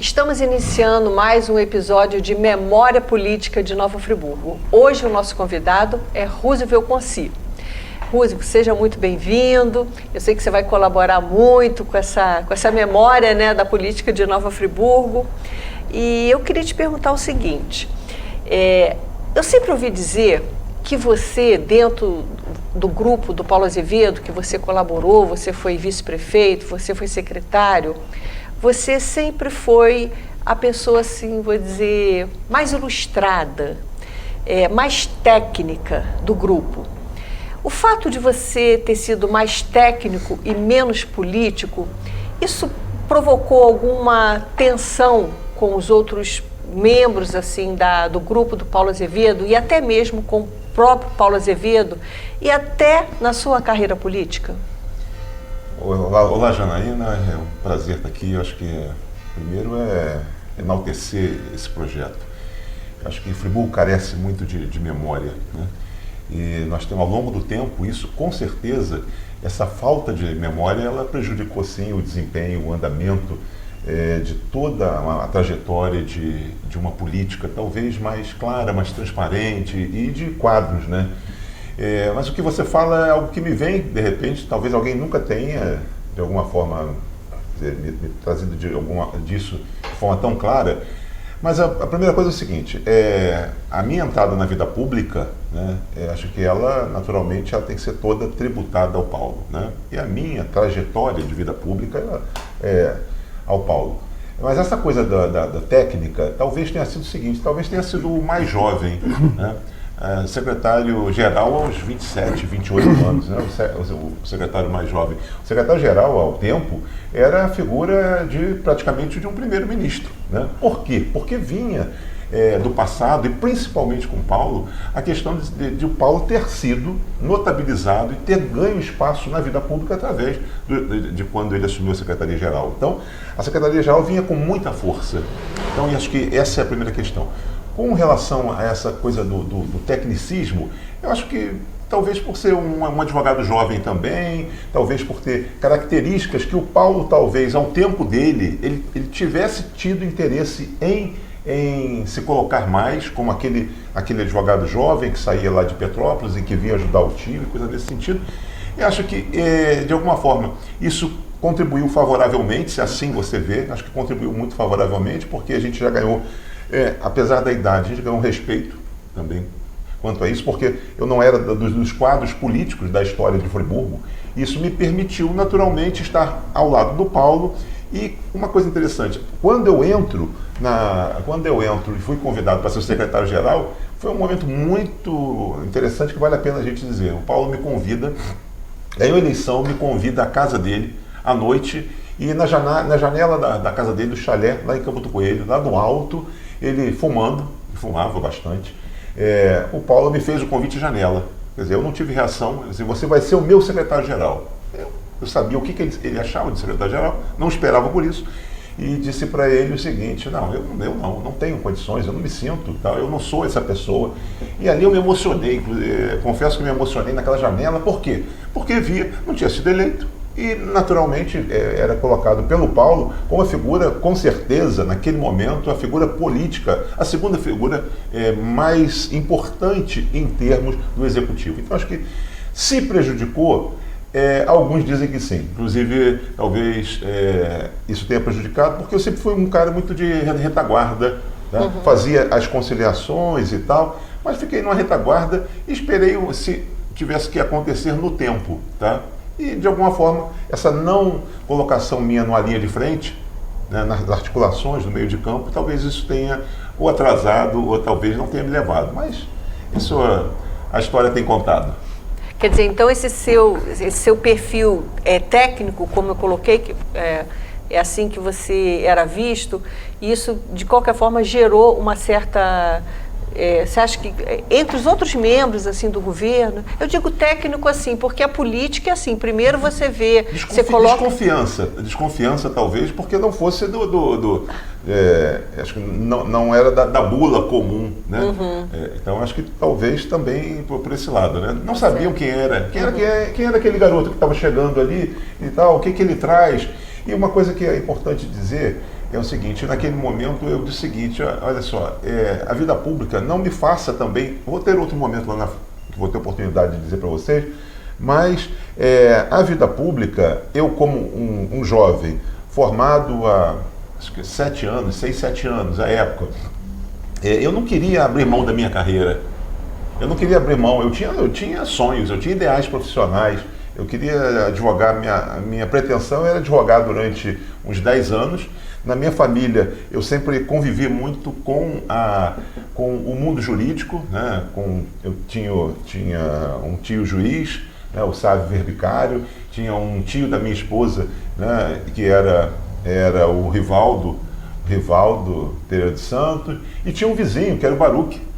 Estamos iniciando mais um episódio de Memória Política de Nova Friburgo. Hoje o nosso convidado é Roosevelt Conci. Roosevelt, seja muito bem-vindo. Eu sei que você vai colaborar muito com essa memória, né, da política de Nova Friburgo. E eu queria te perguntar o seguinte, eu sempre ouvi dizer que você, dentro do grupo do Paulo Azevedo, que você colaborou, você foi vice-prefeito, você foi secretário, você sempre foi a pessoa, assim, vou dizer, mais ilustrada, mais técnica do grupo. O fato de você ter sido mais técnico e menos político, isso provocou alguma tensão com os outros membros, assim, do grupo do Paulo Azevedo e até mesmo com o próprio Paulo Azevedo e até na sua carreira política? Olá, Janaína, é um prazer estar aqui. Eu acho que primeiro é enaltecer esse projeto. Eu acho que Friburgo carece muito de memória, né? E nós temos, ao longo do tempo, isso com certeza, essa falta de memória, ela prejudicou sim o desempenho, o andamento de toda a trajetória de uma política talvez mais clara, mais transparente e de quadros, né? Mas o que você fala é algo que me vem, de repente, talvez alguém nunca tenha, de alguma forma, me trazido disso de forma tão clara. Mas a primeira coisa é o seguinte, a minha entrada na vida pública, né, acho que ela, naturalmente, ela tem que ser toda tributada ao Paulo, né? E a minha trajetória de vida pública é ao Paulo. Mas essa coisa da técnica, talvez tenha sido o seguinte, talvez tenha sido o mais jovem, né? Secretário-geral aos 27, 28 anos, né? O secretário mais jovem. O secretário-geral, ao tempo, era a figura praticamente de um primeiro-ministro, né? Por quê? Porque vinha do passado, e principalmente com o Paulo, a questão de o Paulo ter sido notabilizado e ter ganho espaço na vida pública através de quando ele assumiu a Secretaria-Geral. Então, a Secretaria-Geral vinha com muita força. Então, eu acho que essa é a primeira questão. Com relação a essa coisa do tecnicismo, eu acho que talvez por ser um advogado jovem também, talvez por ter características que o Paulo, talvez, ao tempo dele, ele tivesse tido interesse em se colocar mais como aquele advogado jovem que saía lá de Petrópolis e que vinha ajudar o time, coisa desse sentido. Eu acho que, de alguma forma, isso contribuiu favoravelmente, se assim você vê, acho que contribuiu muito favoravelmente, porque a gente já ganhou, apesar da idade, a gente ganhou um respeito também quanto a isso, porque eu não era dos quadros políticos da história de Friburgo. Isso me permitiu, naturalmente, estar ao lado do Paulo. E uma coisa interessante, quando eu entro e fui convidado para ser secretário-geral, foi um momento muito interessante que vale a pena a gente dizer. O Paulo me convida, ganhou a eleição, me convida à casa dele à noite, e na janela da casa dele, do chalé, lá em Campo do Coelho, lá no alto, ele fumava bastante, o Paulo me fez o convite à janela. Quer dizer, eu não tive reação, eu disse, você vai ser o meu secretário-geral. Eu sabia o que ele achava de secretário-geral, não esperava por isso, e disse para ele o seguinte, eu não tenho condições, eu não me sinto, eu não sou essa pessoa. E ali eu me emocionei, confesso que me emocionei naquela janela. Por quê? Porque não tinha sido eleito, e naturalmente era colocado pelo Paulo como a figura, com certeza, naquele momento, a figura política, a segunda figura mais importante em termos do executivo. Então acho que se prejudicou. Alguns dizem que sim, inclusive talvez isso tenha prejudicado, porque eu sempre fui um cara muito de retaguarda, né? Uhum. Fazia as conciliações e tal, mas fiquei numa retaguarda e esperei se tivesse que acontecer no tempo, tá? E de alguma forma essa não colocação minha numa linha de frente, né, nas articulações, no meio de campo, talvez isso tenha ou atrasado ou talvez não tenha me levado, mas isso a história tem contado. Quer dizer, então esse seu perfil técnico, como eu coloquei, que é assim que você era visto, e isso de qualquer forma gerou uma certa... você acha que entre os outros membros assim do governo, eu digo técnico assim, porque a política é assim, primeiro você vê, você coloca... Desconfiança talvez, porque não fosse acho que não era da bula comum, né? Uhum. Então acho que talvez também por esse lado, né? Não sabiam quem era aquele garoto que estava chegando ali e tal, o que ele traz. E uma coisa que é importante dizer é o seguinte, naquele momento eu disse o seguinte, olha só, a vida pública não me faça também, vou ter outro momento lá que vou ter oportunidade de dizer para vocês, mas a vida pública, eu como um jovem formado há acho que 6, 7 anos, à época, eu não queria abrir mão da minha carreira, eu não queria abrir mão, eu tinha sonhos, eu tinha ideais profissionais, eu queria advogar, minha pretensão era advogar durante uns 10 anos. Na minha família, eu sempre convivi muito com o mundo jurídico, né? Eu tinha um tio juiz, né? O Sávio Verbicário, tinha um tio da minha esposa, né? Que era o Rivaldo Pereira de Santos, e tinha um vizinho, que era o Baruque.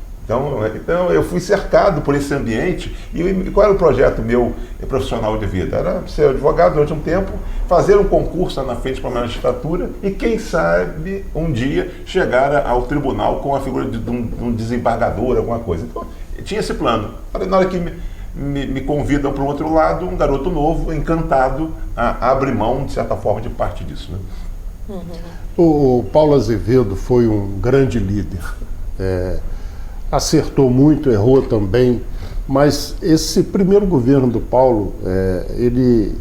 Então eu fui cercado por esse ambiente. E qual era o projeto meu profissional de vida? Era ser advogado durante um tempo, fazer um concurso na frente para a magistratura e, quem sabe, um dia chegar ao tribunal com a figura de um desembargador, alguma coisa. Então, tinha esse plano. Na hora que me convidam para um outro lado, um garoto novo, encantado, a abrir mão, de certa forma, de parte disso. Né? Uhum. O Paulo Azevedo foi um grande líder. Acertou muito, errou também, mas esse primeiro governo do Paulo, ele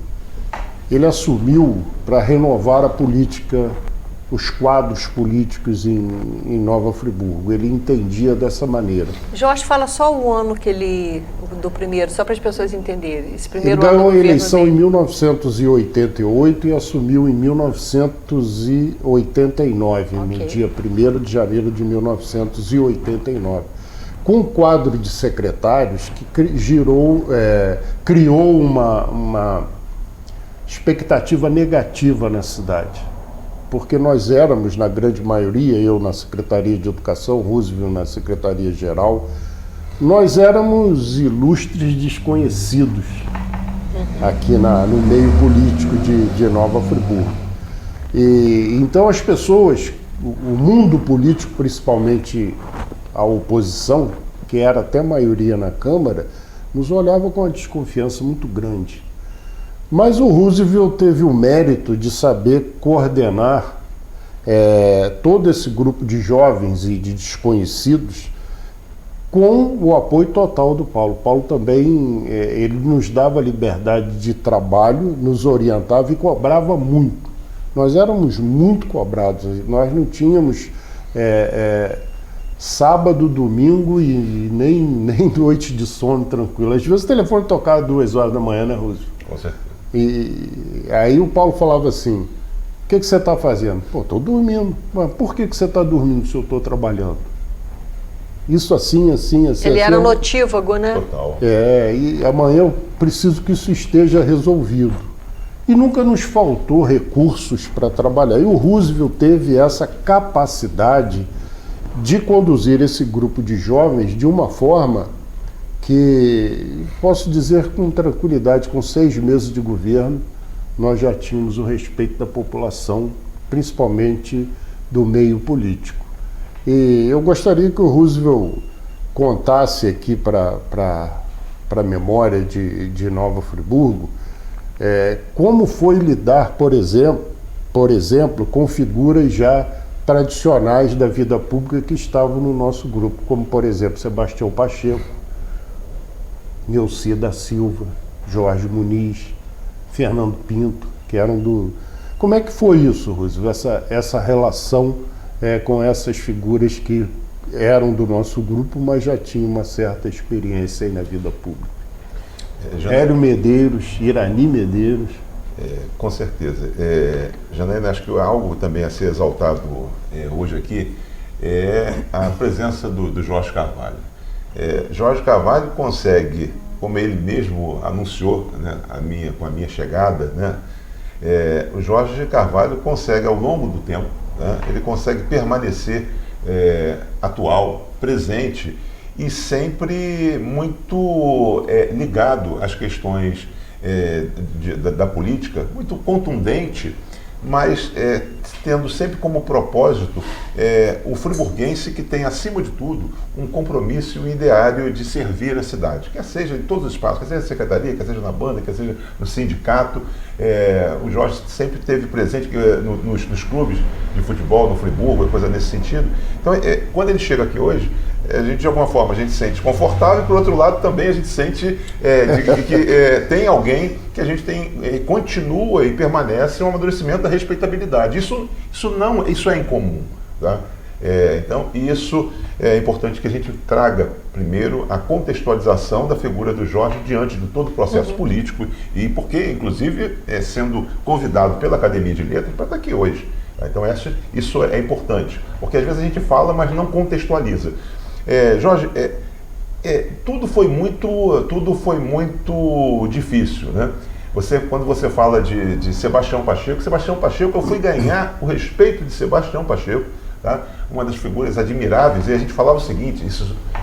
assumiu para renovar a política, os quadros políticos em Nova Friburgo. Ele entendia dessa maneira. Jorge, fala só o ano do primeiro, só para as pessoas entenderem. Esse primeiro ele ganhou ano a eleição em 1988 e assumiu em 1989, no dia 1º de janeiro de 1989. Com um quadro de secretários que criou uma expectativa negativa na cidade. Porque nós éramos, na grande maioria, eu na Secretaria de Educação, Roosevelt na Secretaria-Geral, nós éramos ilustres desconhecidos aqui no meio político de Nova Friburgo. E então as pessoas, o mundo político, principalmente a oposição, que era até maioria na Câmara, nos olhava com uma desconfiança muito grande. Mas o Roosevelt teve o mérito de saber coordenar todo esse grupo de jovens e de desconhecidos com o apoio total do Paulo. Paulo também, ele nos dava liberdade de trabalho, nos orientava e cobrava muito. Nós éramos muito cobrados, nós não tínhamos sábado, domingo e nem noite de sono tranquilo. Às vezes o telefone tocava 2 horas da manhã, né, Roosevelt? Com certeza. E aí o Paulo falava assim, o que você está fazendo? Pô, estou dormindo. Mas por que você está dormindo se eu estou trabalhando? Isso assim. Ele era notívago, né? Total. E amanhã eu preciso que isso esteja resolvido. E nunca nos faltou recursos para trabalhar. E o Roosevelt teve essa capacidade de conduzir esse grupo de jovens de uma forma que, posso dizer com tranquilidade, com 6 meses de governo, nós já tínhamos o respeito da população, principalmente do meio político. E eu gostaria que o Roosevelt contasse aqui para a memória de Nova Friburgo como foi lidar, por exemplo, com figuras já tradicionais da vida pública que estavam no nosso grupo, como, por exemplo, Sebastião Pacheco, Neuci da Silva, Jorge Muniz, Fernando Pinto, que eram do... Como é que foi isso, Roosevelt, essa relação com essas figuras que eram do nosso grupo, mas já tinham uma certa experiência aí na vida pública? Hélio Medeiros, Irani Medeiros. Com certeza. Janaína, acho que algo também a ser exaltado hoje aqui é a presença do Jorge Carvalho. Jorge Carvalho consegue, como ele mesmo anunciou, né, com a minha chegada, né, o Jorge Carvalho consegue, ao longo do tempo, né, ele consegue permanecer atual, presente e sempre muito ligado às questões da política, muito contundente, mas tendo sempre como propósito o friburguense que tem, acima de tudo, um compromisso e um ideário de servir a cidade, quer seja em todos os espaços, quer seja na secretaria, quer seja na banda, quer seja no sindicato. O Jorge sempre esteve presente nos clubes de futebol, no Friburgo, coisa nesse sentido. Então, quando ele chega aqui hoje, a gente, de alguma forma, a gente se sente confortável, e, por outro lado, também a gente sente que tem alguém que a gente continua e permanece um amadurecimento da respeitabilidade. Isso é incomum, tá? Então, isso é importante que a gente traga, primeiro, a contextualização da figura do Jorge diante de todo o processo político, e porque, inclusive, sendo convidado pela Academia de Letras para estar aqui hoje. Então, isso é importante, porque às vezes a gente fala, mas não contextualiza. Jorge, tudo foi muito difícil, né? Quando você fala de Sebastião Pacheco, eu fui ganhar o respeito de Sebastião Pacheco, tá? Uma das figuras admiráveis, e a gente falava o seguinte,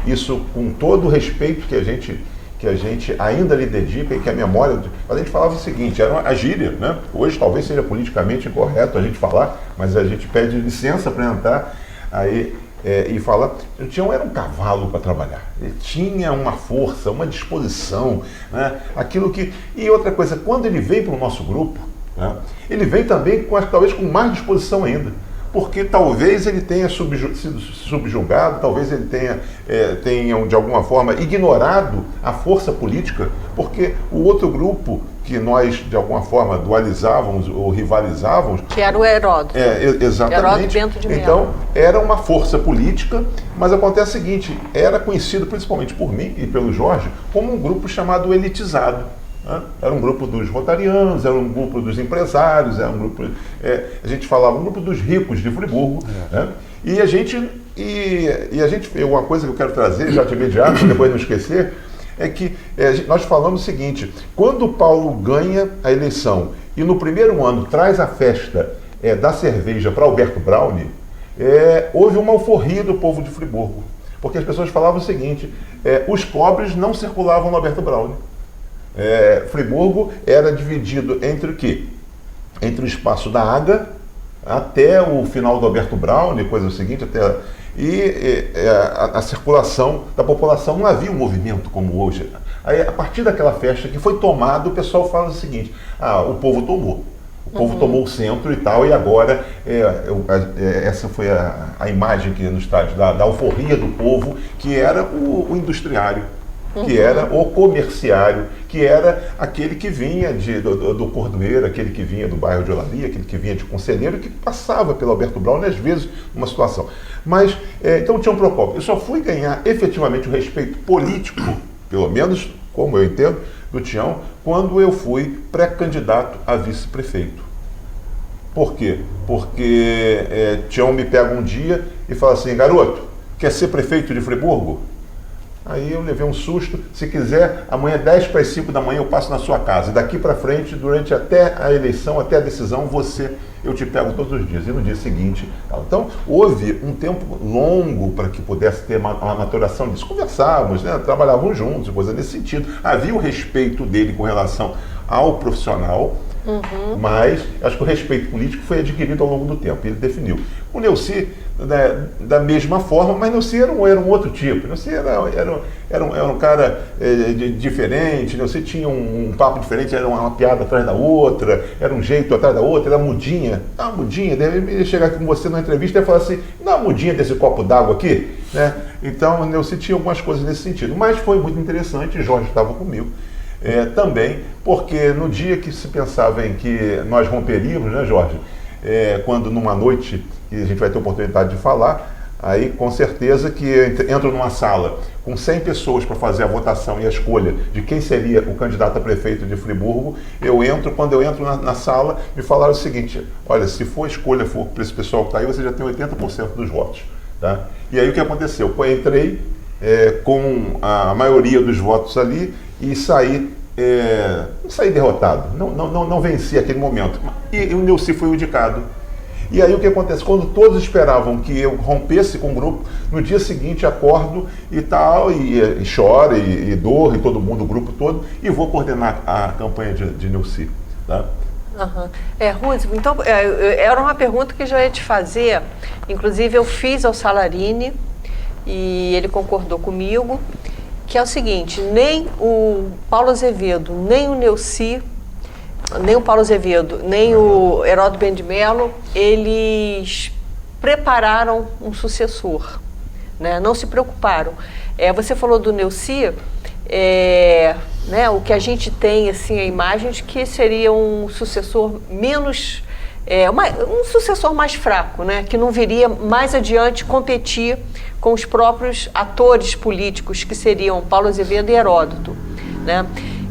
isso com todo o respeito que a gente ainda lhe dedica e que a memória... Mas a gente falava o seguinte, era a gíria, né? Hoje talvez seja politicamente incorreto a gente falar, mas a gente pede licença para entrar aí e falar. O Tião era um cavalo para trabalhar, ele tinha uma força, uma disposição, né? E outra coisa, quando ele veio para o nosso grupo, né? Ele veio também talvez com mais disposição ainda, porque talvez ele tenha sido subjugado, talvez ele tenha de alguma forma ignorado a força política, porque o outro grupo que nós de alguma forma dualizávamos ou rivalizávamos, que era o Heródoto. Exatamente. Heródoto Bento de Melo. Então, era uma força política, mas acontece o seguinte, era conhecido principalmente por mim e pelo Jorge como um grupo chamado elitizado. Era um grupo dos rotarianos, era um grupo dos empresários, era um grupo, a gente falava, um grupo dos ricos de Friburgo. Né? E a gente, uma coisa que eu quero trazer já de imediato, para depois não esquecer, é que nós falamos o seguinte, quando o Paulo ganha a eleição e no primeiro ano traz a festa da cerveja para Alberto Browne, houve uma euforia do povo de Friburgo, porque as pessoas falavam o seguinte, os pobres não circulavam no Alberto Browne. Friburgo era dividido entre o quê? Entre o espaço da Aga até o final do Alberto Browne, coisa seguinte, a circulação da população não havia um movimento como hoje. Aí, a partir daquela festa que foi tomada, o pessoal fala o seguinte, o povo tomou. O povo tomou o centro e tal, e agora essa foi a imagem que no estádio da alforria do povo, que era o industriário, que era o comerciário, que era aquele que vinha do Cordoeiro, aquele que vinha do bairro de Olaria, aquele que vinha de Conselheiro, que passava pelo Alberto Browne, às vezes, numa situação. Mas, então, Tião Procópio, eu só fui ganhar efetivamente o respeito político, pelo menos, como eu entendo, do Tião, quando eu fui pré-candidato a vice-prefeito. Por quê? Porque Tião me pega um dia e fala assim, garoto, quer ser prefeito de Friburgo? Aí eu levei um susto, se quiser, amanhã 10 para as 5 da manhã eu passo na sua casa. E daqui para frente, durante até a eleição, até a decisão, eu te pego todos os dias. E no dia seguinte... Então, houve um tempo longo para que pudesse ter uma maturação disso. Conversávamos, né? Trabalhávamos juntos, coisa nesse sentido. Havia o respeito dele com relação ao profissional, mas acho que o respeito político foi adquirido ao longo do tempo, ele definiu. O Neuci, da mesma forma, mas Neuci era um outro tipo. Neuci era um cara diferente, Neuci tinha um papo diferente, era uma piada atrás da outra, era um jeito atrás da outra, era mudinha. Dá uma mudinha, deve chegar aqui com você numa entrevista e falar assim, dá uma mudinha desse copo d'água aqui, né? Então, o Neuci tinha algumas coisas nesse sentido, mas foi muito interessante, Jorge estava comigo. Também, porque no dia que se pensava em que nós romperíamos, né, Jorge? Quando numa noite que a gente vai ter oportunidade de falar, aí com certeza que entro numa sala com 100 pessoas para fazer a votação e a escolha de quem seria o candidato a prefeito de Friburgo, quando eu entro na sala, me falaram o seguinte, olha, se for a escolha for para esse pessoal que está aí, você já tem 80% dos votos. Tá? E aí o que aconteceu? Eu entrei com a maioria dos votos ali e saí derrotado, não venci aquele momento. E o Neuci foi indicado. E aí o que acontece? Quando todos esperavam que eu rompesse com o grupo, no dia seguinte acordo e tal, e choro, e dor, e todo mundo, o grupo todo, e vou coordenar a campanha de Neuci. Tá? Rússio, então, era uma pergunta que eu já ia te fazer, inclusive eu fiz ao Salarini, e ele concordou comigo, que é o seguinte, nem o Paulo Azevedo, nem o Neuci nem o Paulo Azevedo, nem o Heródoto Ben de Mello, eles prepararam um sucessor, né? Não se preocuparam. Você falou do Neuci, né, o que a gente tem, assim, a imagem de que seria um sucessor menos... um sucessor mais fraco, né, que não viria mais adiante competir com os próprios atores políticos, que seriam Paulo Azevedo e Heródoto, né?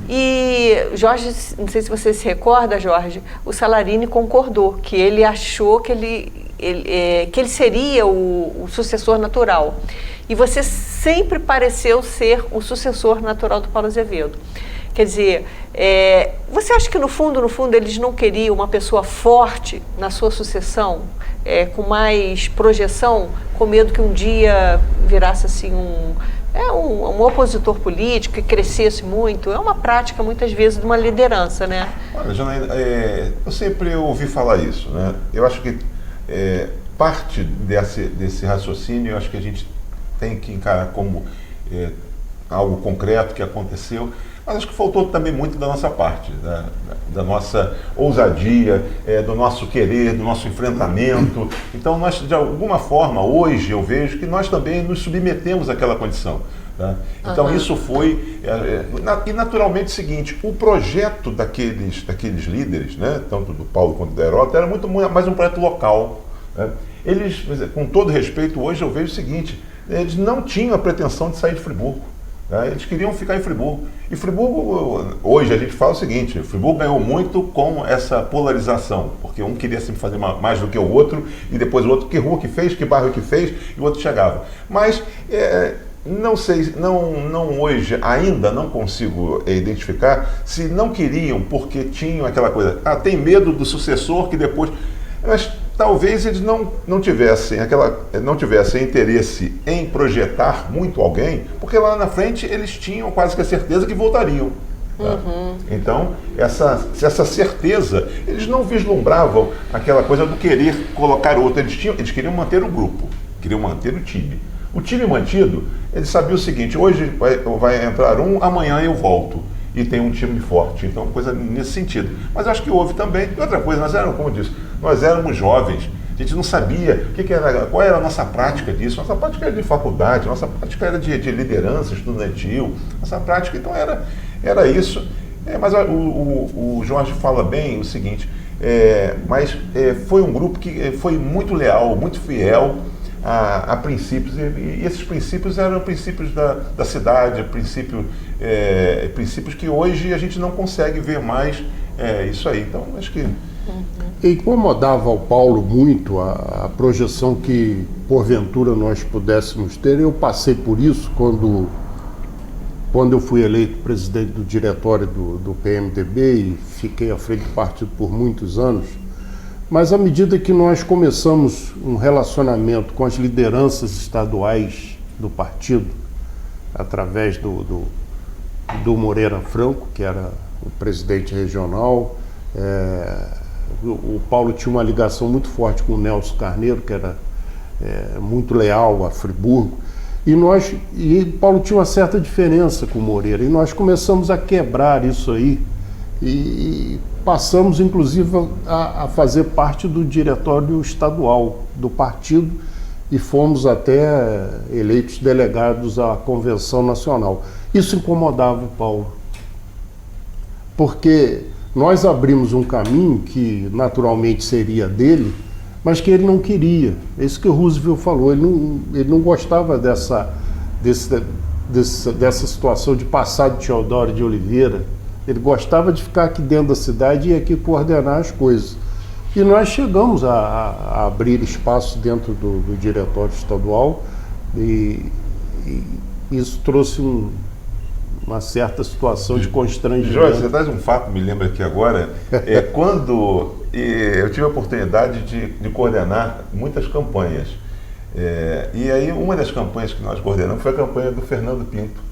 E Jorge, não sei se você se recorda, Jorge, o Sallarini concordou, que ele achou que ele seria o sucessor natural. E você sempre pareceu ser o sucessor natural do Paulo Azevedo. Quer dizer, você acha que no fundo, eles não queriam uma pessoa forte na sua sucessão, com mais projeção, com medo que um dia virasse assim um opositor político e crescesse muito? É uma prática, muitas vezes, de uma liderança, né? Olha, Janaína, eu sempre ouvi falar isso, né? Eu acho que parte desse raciocínio, eu acho que a gente tem que encarar como algo concreto que aconteceu, mas acho que faltou também muito da nossa parte, da nossa ousadia, do nosso querer, do nosso enfrentamento. Então, nós, de alguma forma, hoje eu vejo que nós também nos submetemos àquela condição. Tá? Então, isso foi... e, naturalmente, o seguinte, o projeto daqueles líderes, né, tanto do Paulo quanto do Heródoto, era muito mais um projeto local. Né? Eles, com todo respeito, hoje eu vejo o seguinte, eles não tinham a pretensão de sair de Friburgo. Eles queriam ficar em Friburgo. E Friburgo, hoje a gente fala o seguinte, Friburgo ganhou muito com essa polarização, porque um queria sempre fazer mais do que o outro, e depois o outro, que rua que fez, que bairro que fez, e o outro chegava. Mas, não sei, não hoje, ainda não consigo identificar se não queriam, porque tinham aquela coisa, tem medo do sucessor que depois... Mas talvez eles não tivessem interesse em projetar muito alguém, porque lá na frente eles tinham quase que a certeza que voltariam. Tá? Então, essa certeza, eles não vislumbravam aquela coisa do querer colocar outro, eles queriam manter o grupo, queriam manter o time. O time mantido, eles sabiam o seguinte, hoje vai entrar amanhã eu volto. E tem um time forte, então coisa nesse sentido. Mas acho que houve também, e outra coisa, como eu disse, nós éramos jovens, a gente não sabia qual era a nossa prática disso, nossa prática era de faculdade, nossa prática era de liderança estudantil, nossa prática, então era isso. Mas o Jorge fala bem o seguinte, foi um grupo que foi muito leal, muito fiel a princípios, e esses princípios eram princípios da cidade, princípios que hoje a gente não consegue ver mais isso aí. Então, acho que... Incomodava ao Paulo muito a projeção que, porventura, nós pudéssemos ter. Eu passei por isso quando eu fui eleito presidente do diretório do PMDB e fiquei à frente do partido por muitos anos. Mas à medida que nós começamos um relacionamento com as lideranças estaduais do partido, através do Moreira Franco, que era o presidente regional, o Paulo tinha uma ligação muito forte com o Nelson Carneiro, que era muito leal a Friburgo, e Paulo tinha uma certa diferença com o Moreira, e nós começamos a quebrar isso aí, e passamos, inclusive, a fazer parte do diretório estadual do partido e fomos até eleitos delegados à Convenção Nacional. Isso incomodava o Paulo, porque nós abrimos um caminho que naturalmente seria dele, mas que ele não queria. É isso que o Roosevelt falou, ele não gostava dessa situação de passar de Teodoro de Oliveira. Ele gostava de ficar aqui dentro da cidade e aqui coordenar as coisas. E nós chegamos a abrir espaço dentro do diretório estadual e isso trouxe uma certa situação de constrangimento. Jorge, você traz um fato, me lembra aqui agora, quando eu tive a oportunidade de coordenar muitas campanhas. E aí uma das campanhas que nós coordenamos foi a campanha do Fernando Pinto.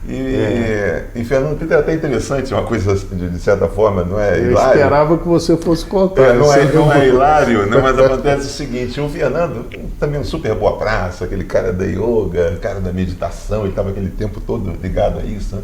E Fernando Pinto é até interessante, uma coisa de certa forma, não é hilário. Eu esperava que você fosse contar. Não é hilário, não, mas acontece o seguinte, o Fernando, também um super boa praça, aquele cara da yoga, cara da meditação, e estava aquele tempo todo ligado a isso, né?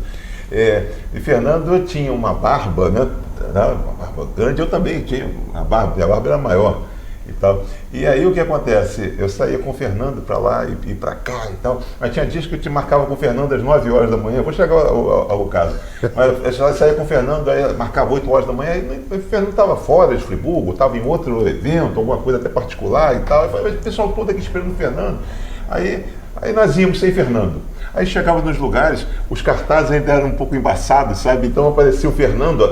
E Fernando tinha uma barba, né? Uma barba grande, eu também tinha uma barba, minha barba era maior e tal. E aí o que acontece? Eu saía com o Fernando para lá e para cá e tal, mas tinha dias que eu te marcava com o Fernando às 9 horas da manhã, vou chegar ao caso, mas eu saía com o Fernando, aí marcava 8 horas da manhã, e o Fernando estava fora de Friburgo, estava em outro evento, alguma coisa até particular e tal, o pessoal todo aqui esperando o Fernando, aí nós íamos sem Fernando. Aí chegava nos lugares, os cartazes ainda eram um pouco embaçados, sabe? Então aparecia o Fernando,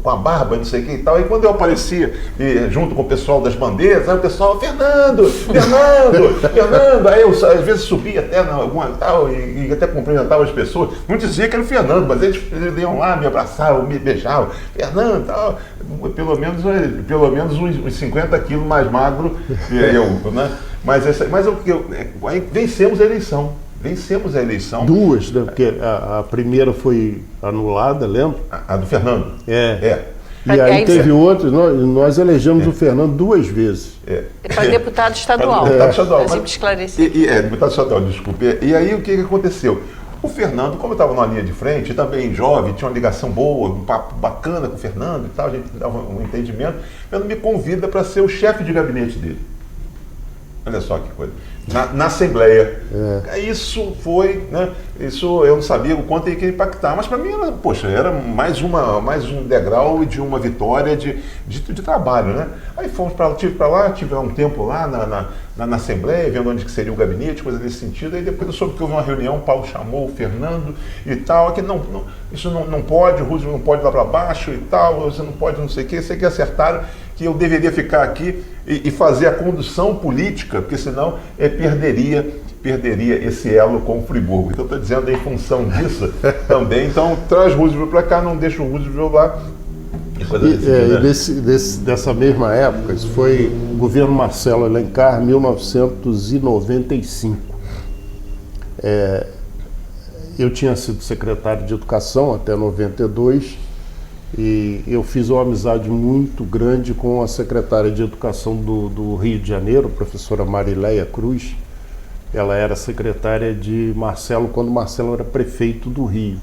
com a barba, não sei o que e tal. Aí quando eu aparecia, junto com o pessoal das bandeiras, aí o pessoal, Fernando! Aí eu às vezes subia até alguma tal, e até cumprimentava as pessoas. Não dizia que era o Fernando, mas eles iam lá, me abraçavam, me beijavam. Fernando, tal. Pelo menos uns 50 quilos mais magro que eu, né? Mas vencemos a eleição. Vencemos a eleição. Duas, né? Porque a primeira foi anulada, lembra? A do Fernando. E aí teve outra, nós elegemos o Fernando 2 vezes. Para deputado estadual. Deputado estadual. Sempre esclarecer. Deputado estadual, desculpe. E aí o que aconteceu? O Fernando, como eu estava na linha de frente, também jovem, tinha uma ligação boa, um papo bacana com o Fernando e tal, a gente dava um entendimento, o Fernando me convida para ser o chefe de gabinete dele. Olha só que coisa. Na Assembleia. Isso foi, né? Isso eu não sabia o quanto ia impactar, mas para mim era mais um degrau de uma vitória de trabalho, né? Aí tive para lá, tive um tempo lá na Assembleia, vendo onde que seria o gabinete, coisa desse sentido. Aí depois eu soube que houve uma reunião, o Paulo chamou o Fernando e tal, que isso não pode, o Roosevelt não pode ir lá para baixo e tal, você não pode não sei o que, sei que acertaram que eu deveria ficar aqui e fazer a condução política, porque senão perderia esse elo com o Friburgo. Então estou dizendo em função disso também, então traz Roosevelt para cá, não deixa o Roosevelt lá. Dessa mesma época, isso foi o governo Marcelo Alencar, 1995. Eu tinha sido secretário de Educação até 92 e eu fiz uma amizade muito grande com a secretária de Educação do Rio de Janeiro, a professora Marileia Cruz. Ela era secretária de Marcelo quando Marcelo era prefeito do Rio.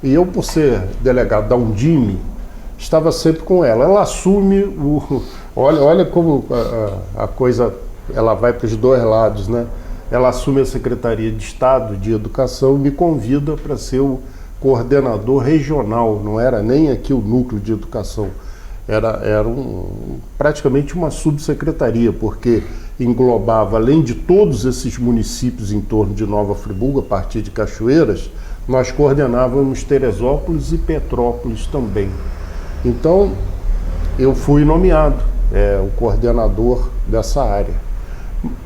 E eu, por ser delegado da Undime, estava sempre com ela. Ela assume olha como a coisa, ela vai para os dois lados, né? Ela assume a Secretaria de Estado de Educação e me convida para ser o coordenador regional, não era nem aqui o núcleo de educação, era praticamente uma subsecretaria, porque englobava, além de todos esses municípios em torno de Nova Friburgo, a partir de Cachoeiras, nós coordenávamos Teresópolis e Petrópolis também. Então, eu fui nomeado o coordenador dessa área.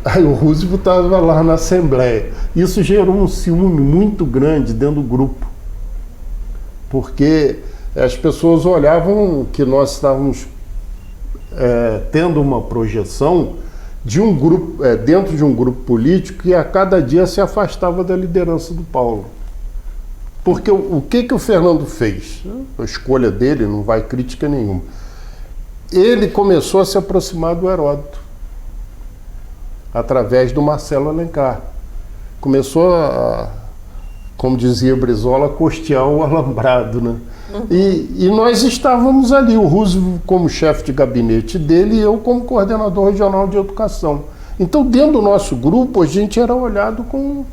Aí o Roosevelt estava lá na Assembleia. Isso gerou um ciúme muito grande dentro do grupo, porque as pessoas olhavam que nós estávamos tendo uma projeção de um grupo, dentro de um grupo político que a cada dia se afastava da liderança do Paulo. Porque o que o Fernando fez? A escolha dele, não vai crítica nenhuma. Ele começou a se aproximar do Heródoto, através do Marcelo Alencar. Começou a, como dizia Brizola, costear o alambrado, né? E nós estávamos ali, o Roosevelt como chefe de gabinete dele e eu como coordenador regional de educação. Então, dentro do nosso grupo, a gente era olhado com...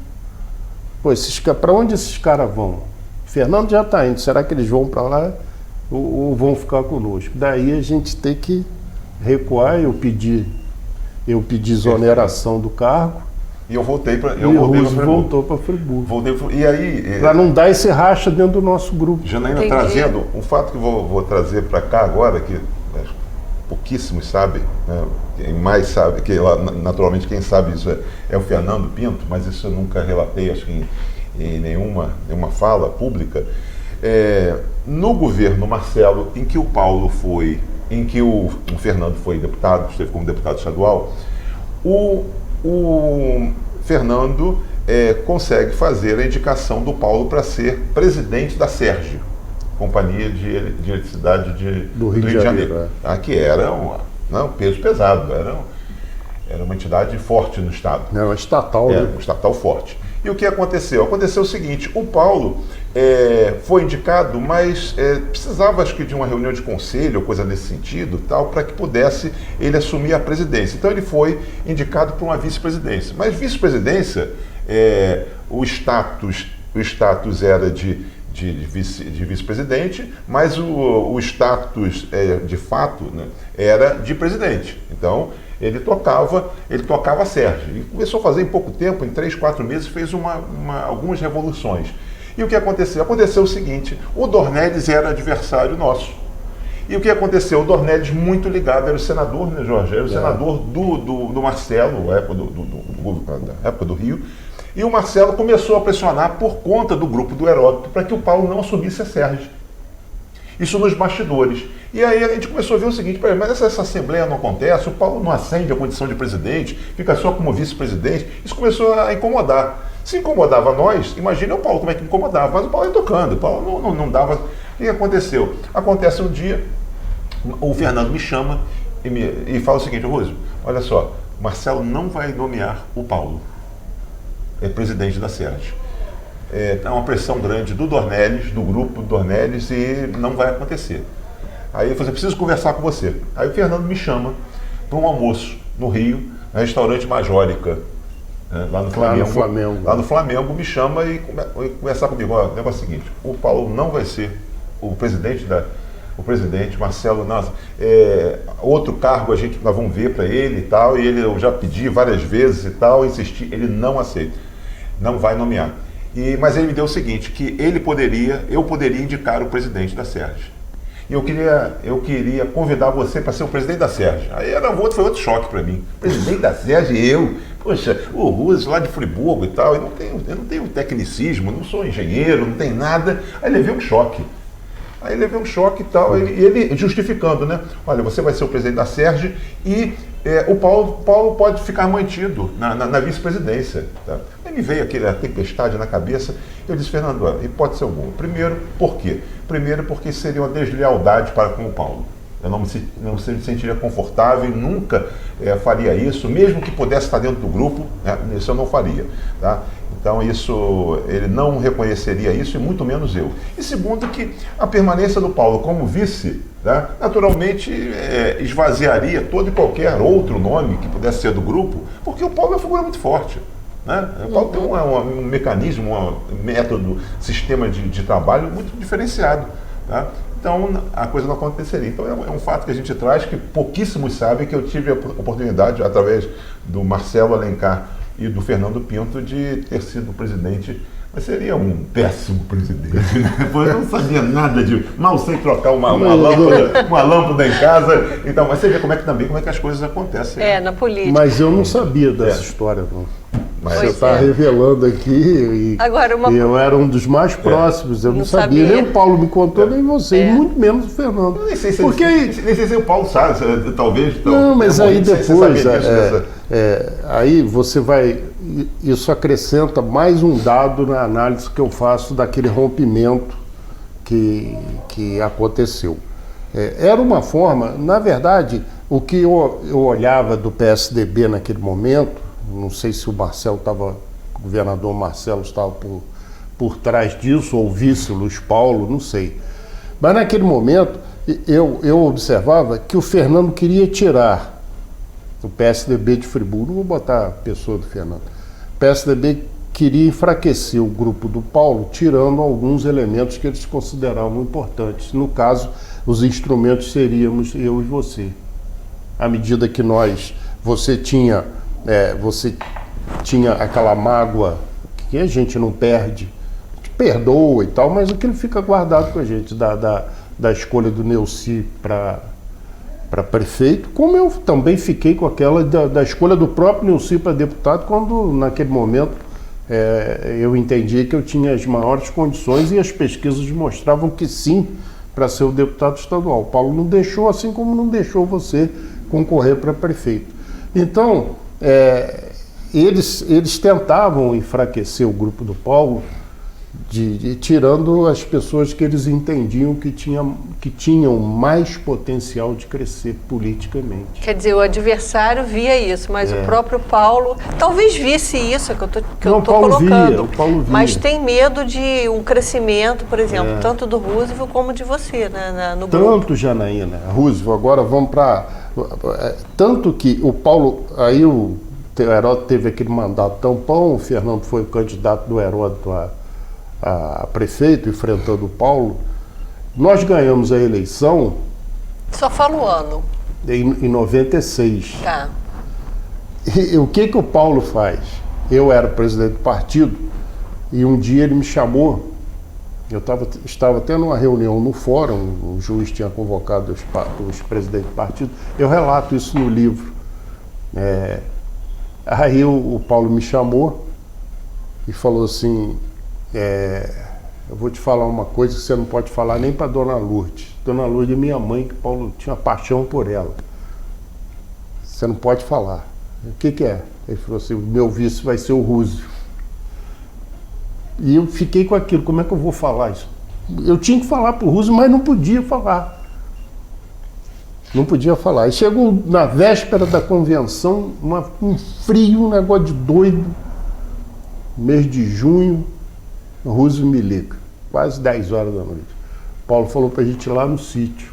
para onde esses caras vão? O Fernando já está indo, será que eles vão para lá ou vão ficar conosco? Daí a gente tem que recuar, eu pedi exoneração do cargo. E eu voltei para voltou para Friburgo. E aí... Para não dar esse racha dentro do nosso grupo. Janaína, trazendo um fato que vou trazer para cá agora, que pouquíssimos sabem, né? Quem mais sabe, naturalmente quem sabe isso é o Fernando Pinto, mas isso eu nunca relatei, acho que em nenhuma fala pública. No governo Marcelo, em que o Paulo foi, em que o Fernando foi deputado, esteve como deputado estadual, o Fernando consegue fazer a indicação do Paulo para ser presidente da Sérgio, Companhia de Eletricidade do Rio de Janeiro. Que era um peso pesado, era uma entidade forte no Estado. Era uma estatal, né? Uma estatal forte. E o que aconteceu? Aconteceu o seguinte, o Paulo foi indicado, mas precisava, acho que, de uma reunião de conselho, ou coisa nesse sentido, tal, para que pudesse ele assumir a presidência. Então ele foi indicado para uma vice-presidência. Mas vice-presidência, o status era de vice-presidente, mas o status, de fato, né, era de presidente. Então, ele tocava a Sérgio. E começou a fazer em pouco tempo, em 3, 4 meses, fez algumas revoluções. E o que aconteceu? Aconteceu o seguinte, o Dornelles era adversário nosso. E o que aconteceu? O Dornelles, muito ligado, era o senador, né, Jorge? Era o senador do Marcelo, na época do Rio. E o Marcelo começou a pressionar por conta do grupo do Heródoto para que o Paulo não assumisse a Sérgio. Isso nos bastidores. E aí a gente começou a ver o seguinte, mas essa assembleia não acontece, o Paulo não ascende a condição de presidente, fica só como vice-presidente. Isso começou a incomodar. Se incomodava nós, imagina o Paulo como é que incomodava, mas o Paulo ia tocando, o Paulo não dava. O que aconteceu? Acontece um dia, o Fernando me chama e fala o seguinte, Rússio, olha só, Marcelo não vai nomear o Paulo. É presidente da Sérgio. É uma pressão grande do Dornelles, do grupo do Dornelles, e não vai acontecer. Aí eu falei, preciso conversar com você. Aí o Fernando me chama para um almoço no Rio, no restaurante Majórica, lá no Flamengo. Lá no Flamengo, me chama e conversar comigo. Olha, o negócio é o seguinte, o Paulo não vai ser o presidente, Marcelo, nossa, outro cargo nós vamos ver para ele e tal, e eu já pedi várias vezes e tal, insisti, ele não aceita, não vai nomear. Mas ele me deu o seguinte, que eu poderia indicar o presidente da Sérgio. E eu queria convidar você para ser o presidente da Sérgio. Aí foi outro choque para mim. Presidente da Sérgio e eu? Poxa, o Rússio lá de Friburgo e tal, eu não tenho tecnicismo, não sou engenheiro, não tenho nada. Aí levei um choque. E tal, e ele justificando, né? Olha, você vai ser o presidente da Sérgio e o Paulo pode ficar mantido na vice-presidência. Tá? Aí me veio aquela tempestade na cabeça, eu disse, Fernando, hipótese alguma. Primeiro, por quê? Primeiro, porque seria uma deslealdade para com o Paulo. Eu não me sentiria confortável e nunca faria isso, mesmo que pudesse estar dentro do grupo, né? Isso eu não faria. Tá? Então ele não reconheceria isso e muito menos eu. E segundo, que a permanência do Paulo como vice, tá? Naturalmente esvaziaria todo e qualquer outro nome que pudesse ser do grupo, porque o Paulo é uma figura muito forte. Né? O Paulo tem um mecanismo, um método, sistema de trabalho muito diferenciado. Tá? Então a coisa não aconteceria. Então é um fato que a gente traz, que pouquíssimos sabem, que eu tive a oportunidade, através do Marcelo Alencar e do Fernando Pinto, de ter sido presidente, mas seria um péssimo presidente, né? Eu não sabia nada mal sei trocar uma lâmpada em casa, então, mas você vê como é que as coisas acontecem. Na política. Mas eu não sabia dessa história, não. Mas você está revelando aqui, Agora, eu era um dos mais próximos, eu não sabia. Nem o Paulo me contou, nem você, e muito menos o Fernando. Nem sei se o Paulo sabe, talvez. Não, mas aí depois, aí você vai, isso acrescenta mais um dado na análise que eu faço daquele rompimento que aconteceu. Era uma forma, na verdade, o que eu olhava do PSDB naquele momento, não sei se o governador Marcelo estava por trás disso, ou o vice Luiz Paulo, não sei. Mas naquele momento eu observava que o Fernando queria tirar o PSDB de Friburgo, não vou botar a pessoa do Fernando. O PSDB queria enfraquecer o grupo do Paulo, tirando alguns elementos que eles consideravam importantes. No caso, os instrumentos seríamos eu e você. À medida que você tinha aquela mágoa que a gente não perde, perdoa e tal, mas aquilo fica guardado com a gente, da escolha do Neuci para prefeito, como eu também fiquei com aquela da escolha do próprio Neuci para deputado, quando naquele momento eu entendi que eu tinha as maiores condições e as pesquisas mostravam que sim, para ser o deputado estadual. O Paulo não deixou, assim como não deixou você concorrer para prefeito. Então, eles tentavam enfraquecer o grupo do Paulo tirando as pessoas que eles entendiam que tinham mais potencial de crescer politicamente. Quer dizer, o adversário via isso, mas o próprio Paulo talvez visse isso que eu estou colocando. O Paulo via. Mas tem medo de um crescimento, por exemplo, tanto do Roosevelt como de você, né, no grupo. Tanto, Janaína, Roosevelt, agora vamos para... Tanto que o Paulo, aí o Heródoto teve aquele mandato tampão, o Fernando foi o candidato do Heródoto a prefeito, enfrentando o Paulo. Nós ganhamos a eleição... Só fala o ano. Em 96. Tá. E o que o Paulo faz? Eu era presidente do partido e um dia ele me chamou. Eu estava tendo uma reunião no fórum, o juiz tinha convocado os presidentes do partido. Eu relato isso no livro. Aí o Paulo me chamou e falou assim, eu vou te falar uma coisa que você não pode falar nem para Dona Lourdes. Dona Lourdes é minha mãe, que Paulo tinha paixão por ela. Você não pode falar. O que é? Ele falou assim, o meu vice vai ser o Roosevelt. E eu fiquei com aquilo, como é que eu vou falar isso? Eu tinha que falar para o Roosevelt, mas não podia falar. Não podia falar. E chegou na véspera da convenção, um frio, um negócio de doido. Mês de junho, o Roosevelt me liga, quase 10 horas da noite. Paulo falou para a gente ir lá no sítio.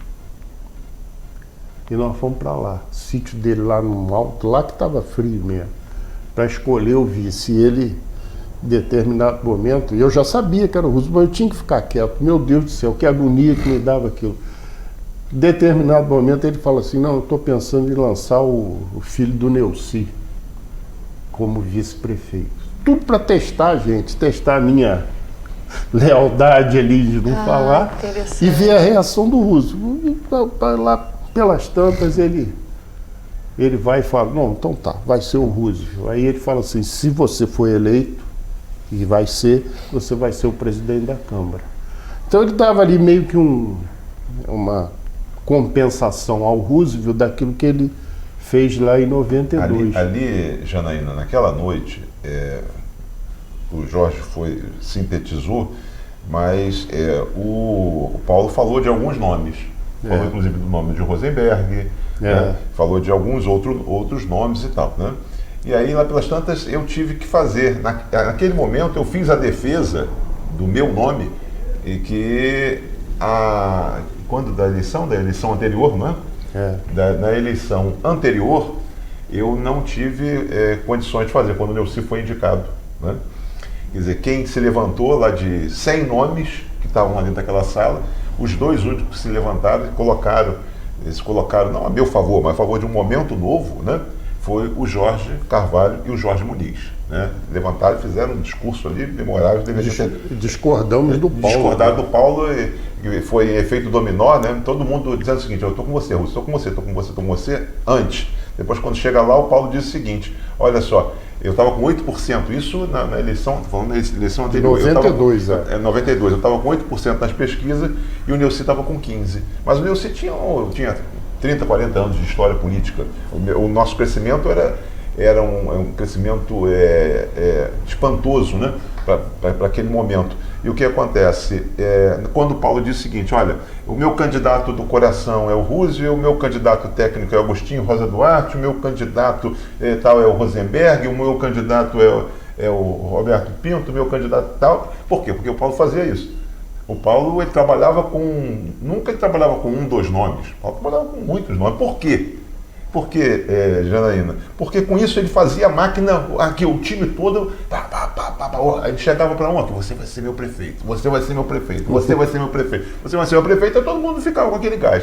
E nós fomos para lá. O sítio dele lá no alto, lá que estava frio mesmo. Para escolher o vice. E ele, em determinado momento, e eu já sabia que era o Roosevelt, mas eu tinha que ficar quieto. Meu Deus do céu, que agonia que me dava aquilo. Em determinado momento ele fala assim, não, eu estou pensando em lançar o filho do Neuci como vice-prefeito. Tudo para testar, gente, testar a minha lealdade ali de não falar e ver a reação do Roosevelt. Lá pelas tantas ele vai e fala, não, então tá, vai ser o Roosevelt. Aí ele fala assim, se você for eleito, e vai ser, você vai ser o presidente da Câmara. Então ele dava ali meio que uma compensação ao Roosevelt daquilo que ele fez lá em 92. Ali, Janaína, naquela noite, o Jorge sintetizou, mas o Paulo falou de alguns nomes. Falou inclusive do nome de Rosenberg, né? Falou de alguns outros nomes e tal, né? E aí, lá pelas tantas, eu tive que fazer, naquele momento eu fiz a defesa do meu nome, e que quando da eleição anterior, não é? Na eleição anterior, eu não tive condições de fazer, quando o Neuci foi indicado, né? Quer dizer, quem se levantou lá de 100 nomes que estavam lá dentro daquela sala, os dois únicos que se levantaram eles colocaram, não a meu favor, mas a favor de um momento novo, né? Foi o Jorge Carvalho e o Jorge Muniz, né? Levantaram e fizeram um discurso ali memorável. Discordamos do Paulo. Discordaram do Paulo e foi efeito dominó, né? Todo mundo dizendo o seguinte, eu estou com você, Russo, estou com você, antes. Depois, quando chega lá, o Paulo diz o seguinte, olha só, eu estava com 8%, isso na eleição, falando da eleição anterior. 92, 92, eu estava com 8% nas pesquisas e o Neuci estava com 15%. Mas o Neuci tinha 30, 40 anos de história política. O nosso crescimento era um crescimento espantoso, né? Para aquele momento. E o que acontece? Quando o Paulo diz o seguinte, olha, o meu candidato do coração é o Roosevelt, o meu candidato técnico é o Agostinho Rosa Duarte, o meu candidato tal é o Rosenberg, o meu candidato é o Roberto Pinto, o meu candidato tal. Por quê? Porque o Paulo fazia isso. O Paulo, ele nunca trabalhava com um, dois nomes. O Paulo trabalhava com muitos nomes. Por quê? Por quê, Janaína? Porque com isso ele fazia a máquina, aqui o time todo, aí ele chegava para que você vai ser meu prefeito, você vai ser meu prefeito, você vai ser meu prefeito, você vai ser meu prefeito, aí todo mundo ficava com aquele gás.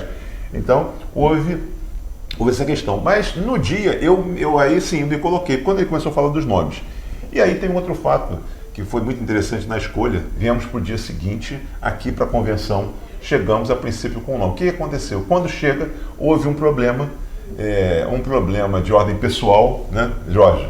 Então, houve essa questão. Mas no dia, eu aí sim me coloquei, quando ele começou a falar dos nomes. E aí tem um outro fato que foi muito interessante na escolha. Viemos para o dia seguinte aqui para a convenção, chegamos a princípio com o nome. O que aconteceu? Quando chega, houve um problema de ordem pessoal, né, Jorge?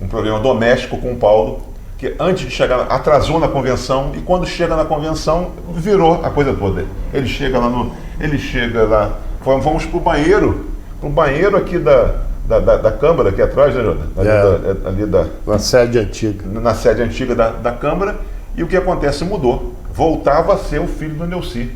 Um problema doméstico com o Paulo, que antes de chegar, atrasou na convenção, e quando chega na convenção, virou a coisa toda. Ele chega lá, vamos para o banheiro aqui da Câmara, aqui atrás, né, Jota? Na sede antiga. Na sede antiga da Câmara, E o que acontece? Mudou. Voltava a ser o filho do Neuci.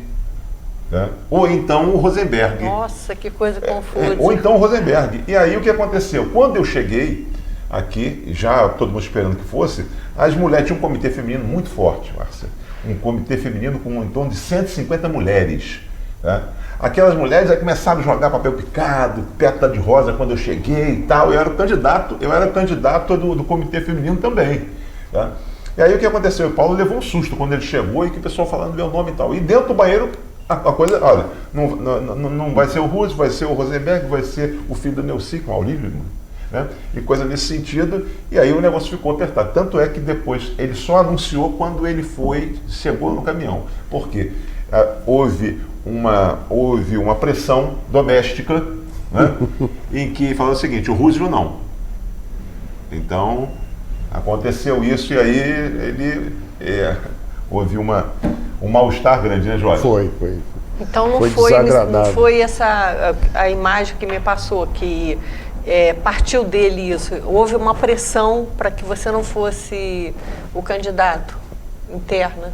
Né? Ou então o Rosenberg. Nossa, que coisa confusa. Ou então o Rosenberg. E aí o que aconteceu? Quando eu cheguei aqui, já todo mundo esperando que fosse, as mulheres tinham um comitê feminino muito forte, Márcia. Um comitê feminino com em torno de 150 mulheres. Né? Aquelas mulheres aí começaram a jogar papel picado, pétala de rosa quando eu cheguei e tal. Eu era candidato do comitê feminino também. Tá? E aí o que aconteceu? O Paulo levou um susto quando ele chegou e que o pessoal falando meu nome e tal. E dentro do banheiro, a coisa, olha, não vai ser o Roosevelt, vai ser o Rosenberg, vai ser o filho do Neuci, com o Aurélio, né? E coisa nesse sentido. E aí o negócio ficou apertado. Tanto é que depois ele só anunciou quando ele chegou no caminhão. Por quê? Houve uma pressão doméstica, né? Em que falou o seguinte, o Roosevelt não. Então, aconteceu isso e aí houve um mal-estar grande, né, Jorge? Foi. Então não desagradável. foi essa a imagem que me passou, que partiu dele isso. Houve uma pressão para que você não fosse o candidato interna.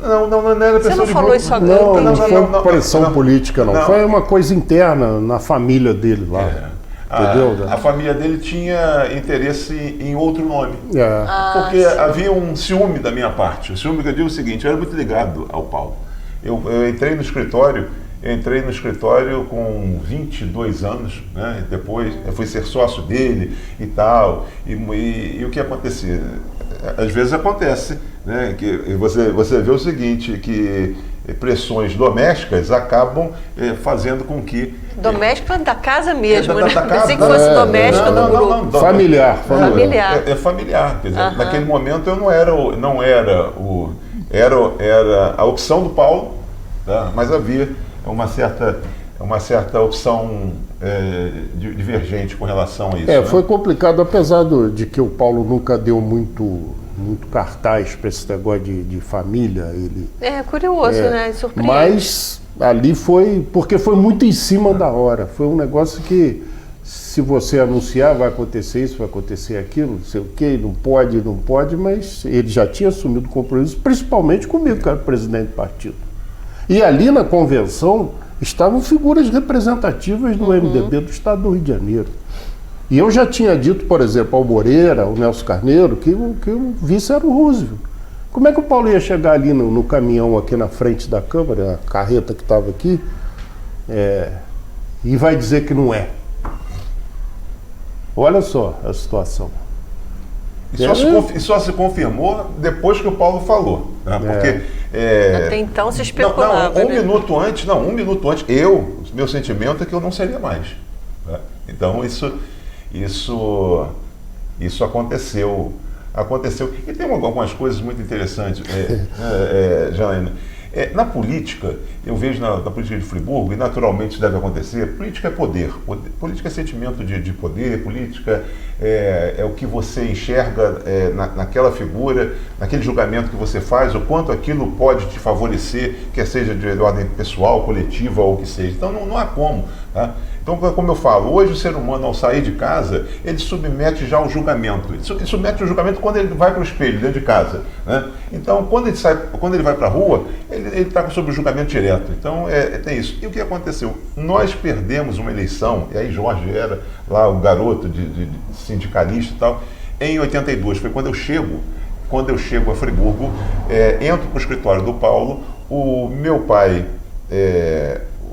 Não era pressão. Você não falou isso agora? Não foi pressão política, não. Foi uma coisa interna na família dele lá. Entendeu? A família dele tinha interesse em outro nome. Porque sim. havia um ciúme da minha parte. O ciúme que eu digo é o seguinte, eu era muito ligado ao Paulo. Eu entrei no escritório com 22 anos, né? Depois eu fui ser sócio dele e tal. E o que acontecia? Às vezes acontece, né? Que você vê o seguinte, que pressões domésticas acabam fazendo com que... Doméstica da casa mesmo, né? Da casa, pensei que fosse doméstica do grupo. Familiar. É familiar. Quer dizer, naquele momento eu era a opção do Paulo, tá? Mas havia uma certa opção divergente com relação a isso. Né? Foi complicado, apesar de que o Paulo nunca deu muito cartaz para esse negócio de família. Ele, curioso, né? Surpreende. Mas ali porque foi muito em cima da hora. Foi um negócio que, se você anunciar, vai acontecer isso, vai acontecer aquilo, não sei o quê, não pode, mas ele já tinha assumido o compromisso, principalmente comigo, que era presidente do partido. E ali na convenção estavam figuras representativas do MDB do Estado do Rio de Janeiro. E eu já tinha dito, por exemplo, ao Moreira, ao Nelson Carneiro, que o vice era o Roosevelt. Como é que o Paulo ia chegar ali no caminhão aqui na frente da Câmara, a carreta que estava aqui, e vai dizer que não é? Olha só a situação. E só se confirmou depois que o Paulo falou. Né? Porque... até então se especulava. Um minuto antes, meu sentimento é que eu não seria mais. Né? Então isso aconteceu. E tem algumas coisas muito interessantes, Janaína. Na política, eu vejo na política de Friburgo, e naturalmente isso deve acontecer, política é poder. Política é sentimento de poder, política é o que você enxerga naquela figura, naquele julgamento que você faz, o quanto aquilo pode te favorecer, quer seja de ordem pessoal, coletiva ou o que seja. Então não há como. Tá? Então, como eu falo, hoje o ser humano, ao sair de casa, ele submete já ao julgamento. Ele submete ao julgamento quando ele vai para o espelho, dentro de casa. Né? Então, quando ele vai para a rua, ele está sob o julgamento direto. Então, tem isso. E o que aconteceu? Nós perdemos uma eleição, e aí Jorge era lá o garoto de sindicalista e tal, em 82. Foi quando eu chego a Friburgo, entro para o escritório do Paulo, o meu pai...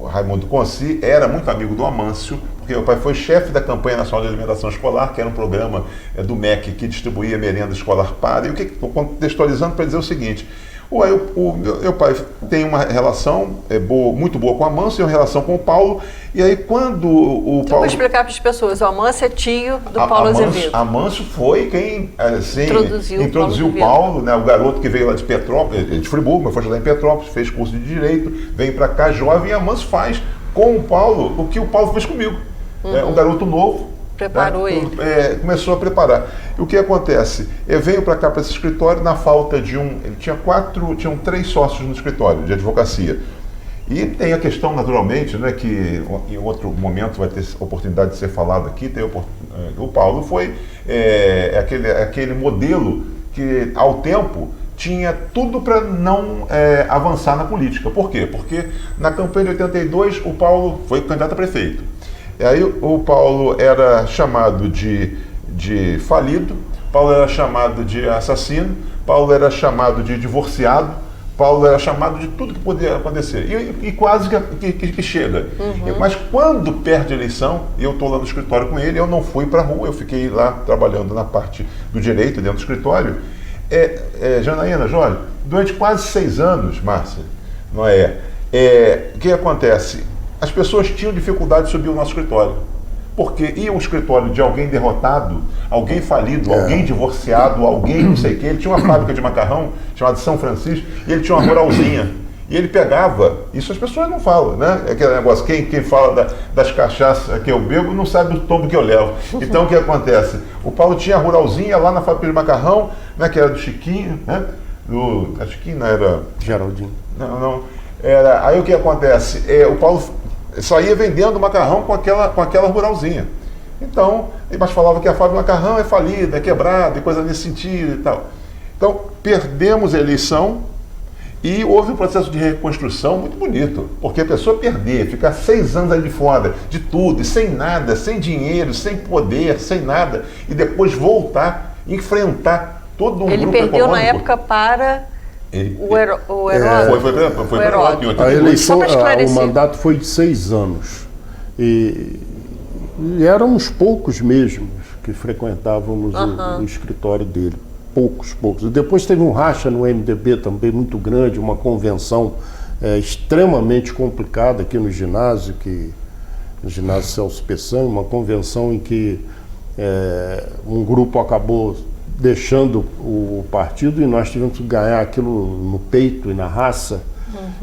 O Raimundo Conci era muito amigo do Amâncio, porque meu pai foi chefe da campanha nacional de alimentação escolar, que era um programa do MEC que distribuía merenda escolar para. E o que estou contextualizando para dizer o seguinte: o meu pai tem uma relação muito boa com o Amâncio e uma relação com o Paulo. E aí quando o Paulo... Vou explicar para as pessoas, o Amâncio é tio do Paulo Azevedo. Amâncio foi quem introduziu o Paulo, né, o garoto que veio lá de Petrópolis, de Friburgo, mas foi estudar em Petrópolis, fez curso de Direito, vem para cá jovem, e Amâncio faz com o Paulo o que o Paulo fez comigo. Um garoto novo. Preparou ele. Começou a preparar. E o que acontece? Eu venho para cá, para esse escritório, na falta de ele tinham 3 sócios no escritório de advocacia. E tem a questão, naturalmente, né, que em outro momento vai ter oportunidade de ser falado aqui, o Paulo foi aquele modelo que, ao tempo, tinha tudo para não avançar na política. Por quê? Porque na campanha de 82 o Paulo foi candidato a prefeito. E aí o Paulo era chamado de falido, Paulo era chamado de assassino, Paulo era chamado de divorciado, Paulo era chamado de tudo que podia acontecer. E quase que chega. Mas quando perde a eleição, eu estou lá no escritório com ele, eu não fui para a rua, eu fiquei lá trabalhando na parte do direito, dentro do escritório. Janaína, Jorge, durante quase 6 anos, Márcia, não é? O que acontece? As pessoas tinham dificuldade de subir o nosso escritório. Porque ia um escritório de alguém derrotado, alguém falido, alguém divorciado, alguém não sei o quê. Ele tinha uma fábrica de macarrão chamada São Francisco e ele tinha uma ruralzinha. E ele pegava, isso as pessoas não falam, né? É aquele negócio, quem fala das cachaças que eu bebo não sabe do tombo que eu levo. Então o que acontece? O Paulo tinha a ruralzinha lá na fábrica de macarrão, né, que era do Chiquinho, né? A Chiquinho não era... Geraldinho. Não. Aí o que acontece? O Paulo saía vendendo macarrão com aquela ruralzinha. Então, mas falava que a fábrica de macarrão é falida, é quebrada, e coisa nesse sentido e tal. Então, perdemos a eleição e houve um processo de reconstrução muito bonito, porque a pessoa perder, ficar 6 anos aí de fora, de tudo, e sem nada, sem dinheiro, sem poder, sem nada, e depois voltar, enfrentar todo um grupo econômico. Ele perdeu na época para... O Heródoto. Foi para o Heródoto. A eleição, o mandato foi de 6 anos. E éramos poucos mesmo que frequentávamos o escritório dele. Poucos. E depois teve um racha no MDB também muito grande, uma convenção extremamente complicada aqui no ginásio Celso Peçanha, uma convenção em que um grupo acabou deixando o partido e nós tivemos que ganhar aquilo no peito e na raça.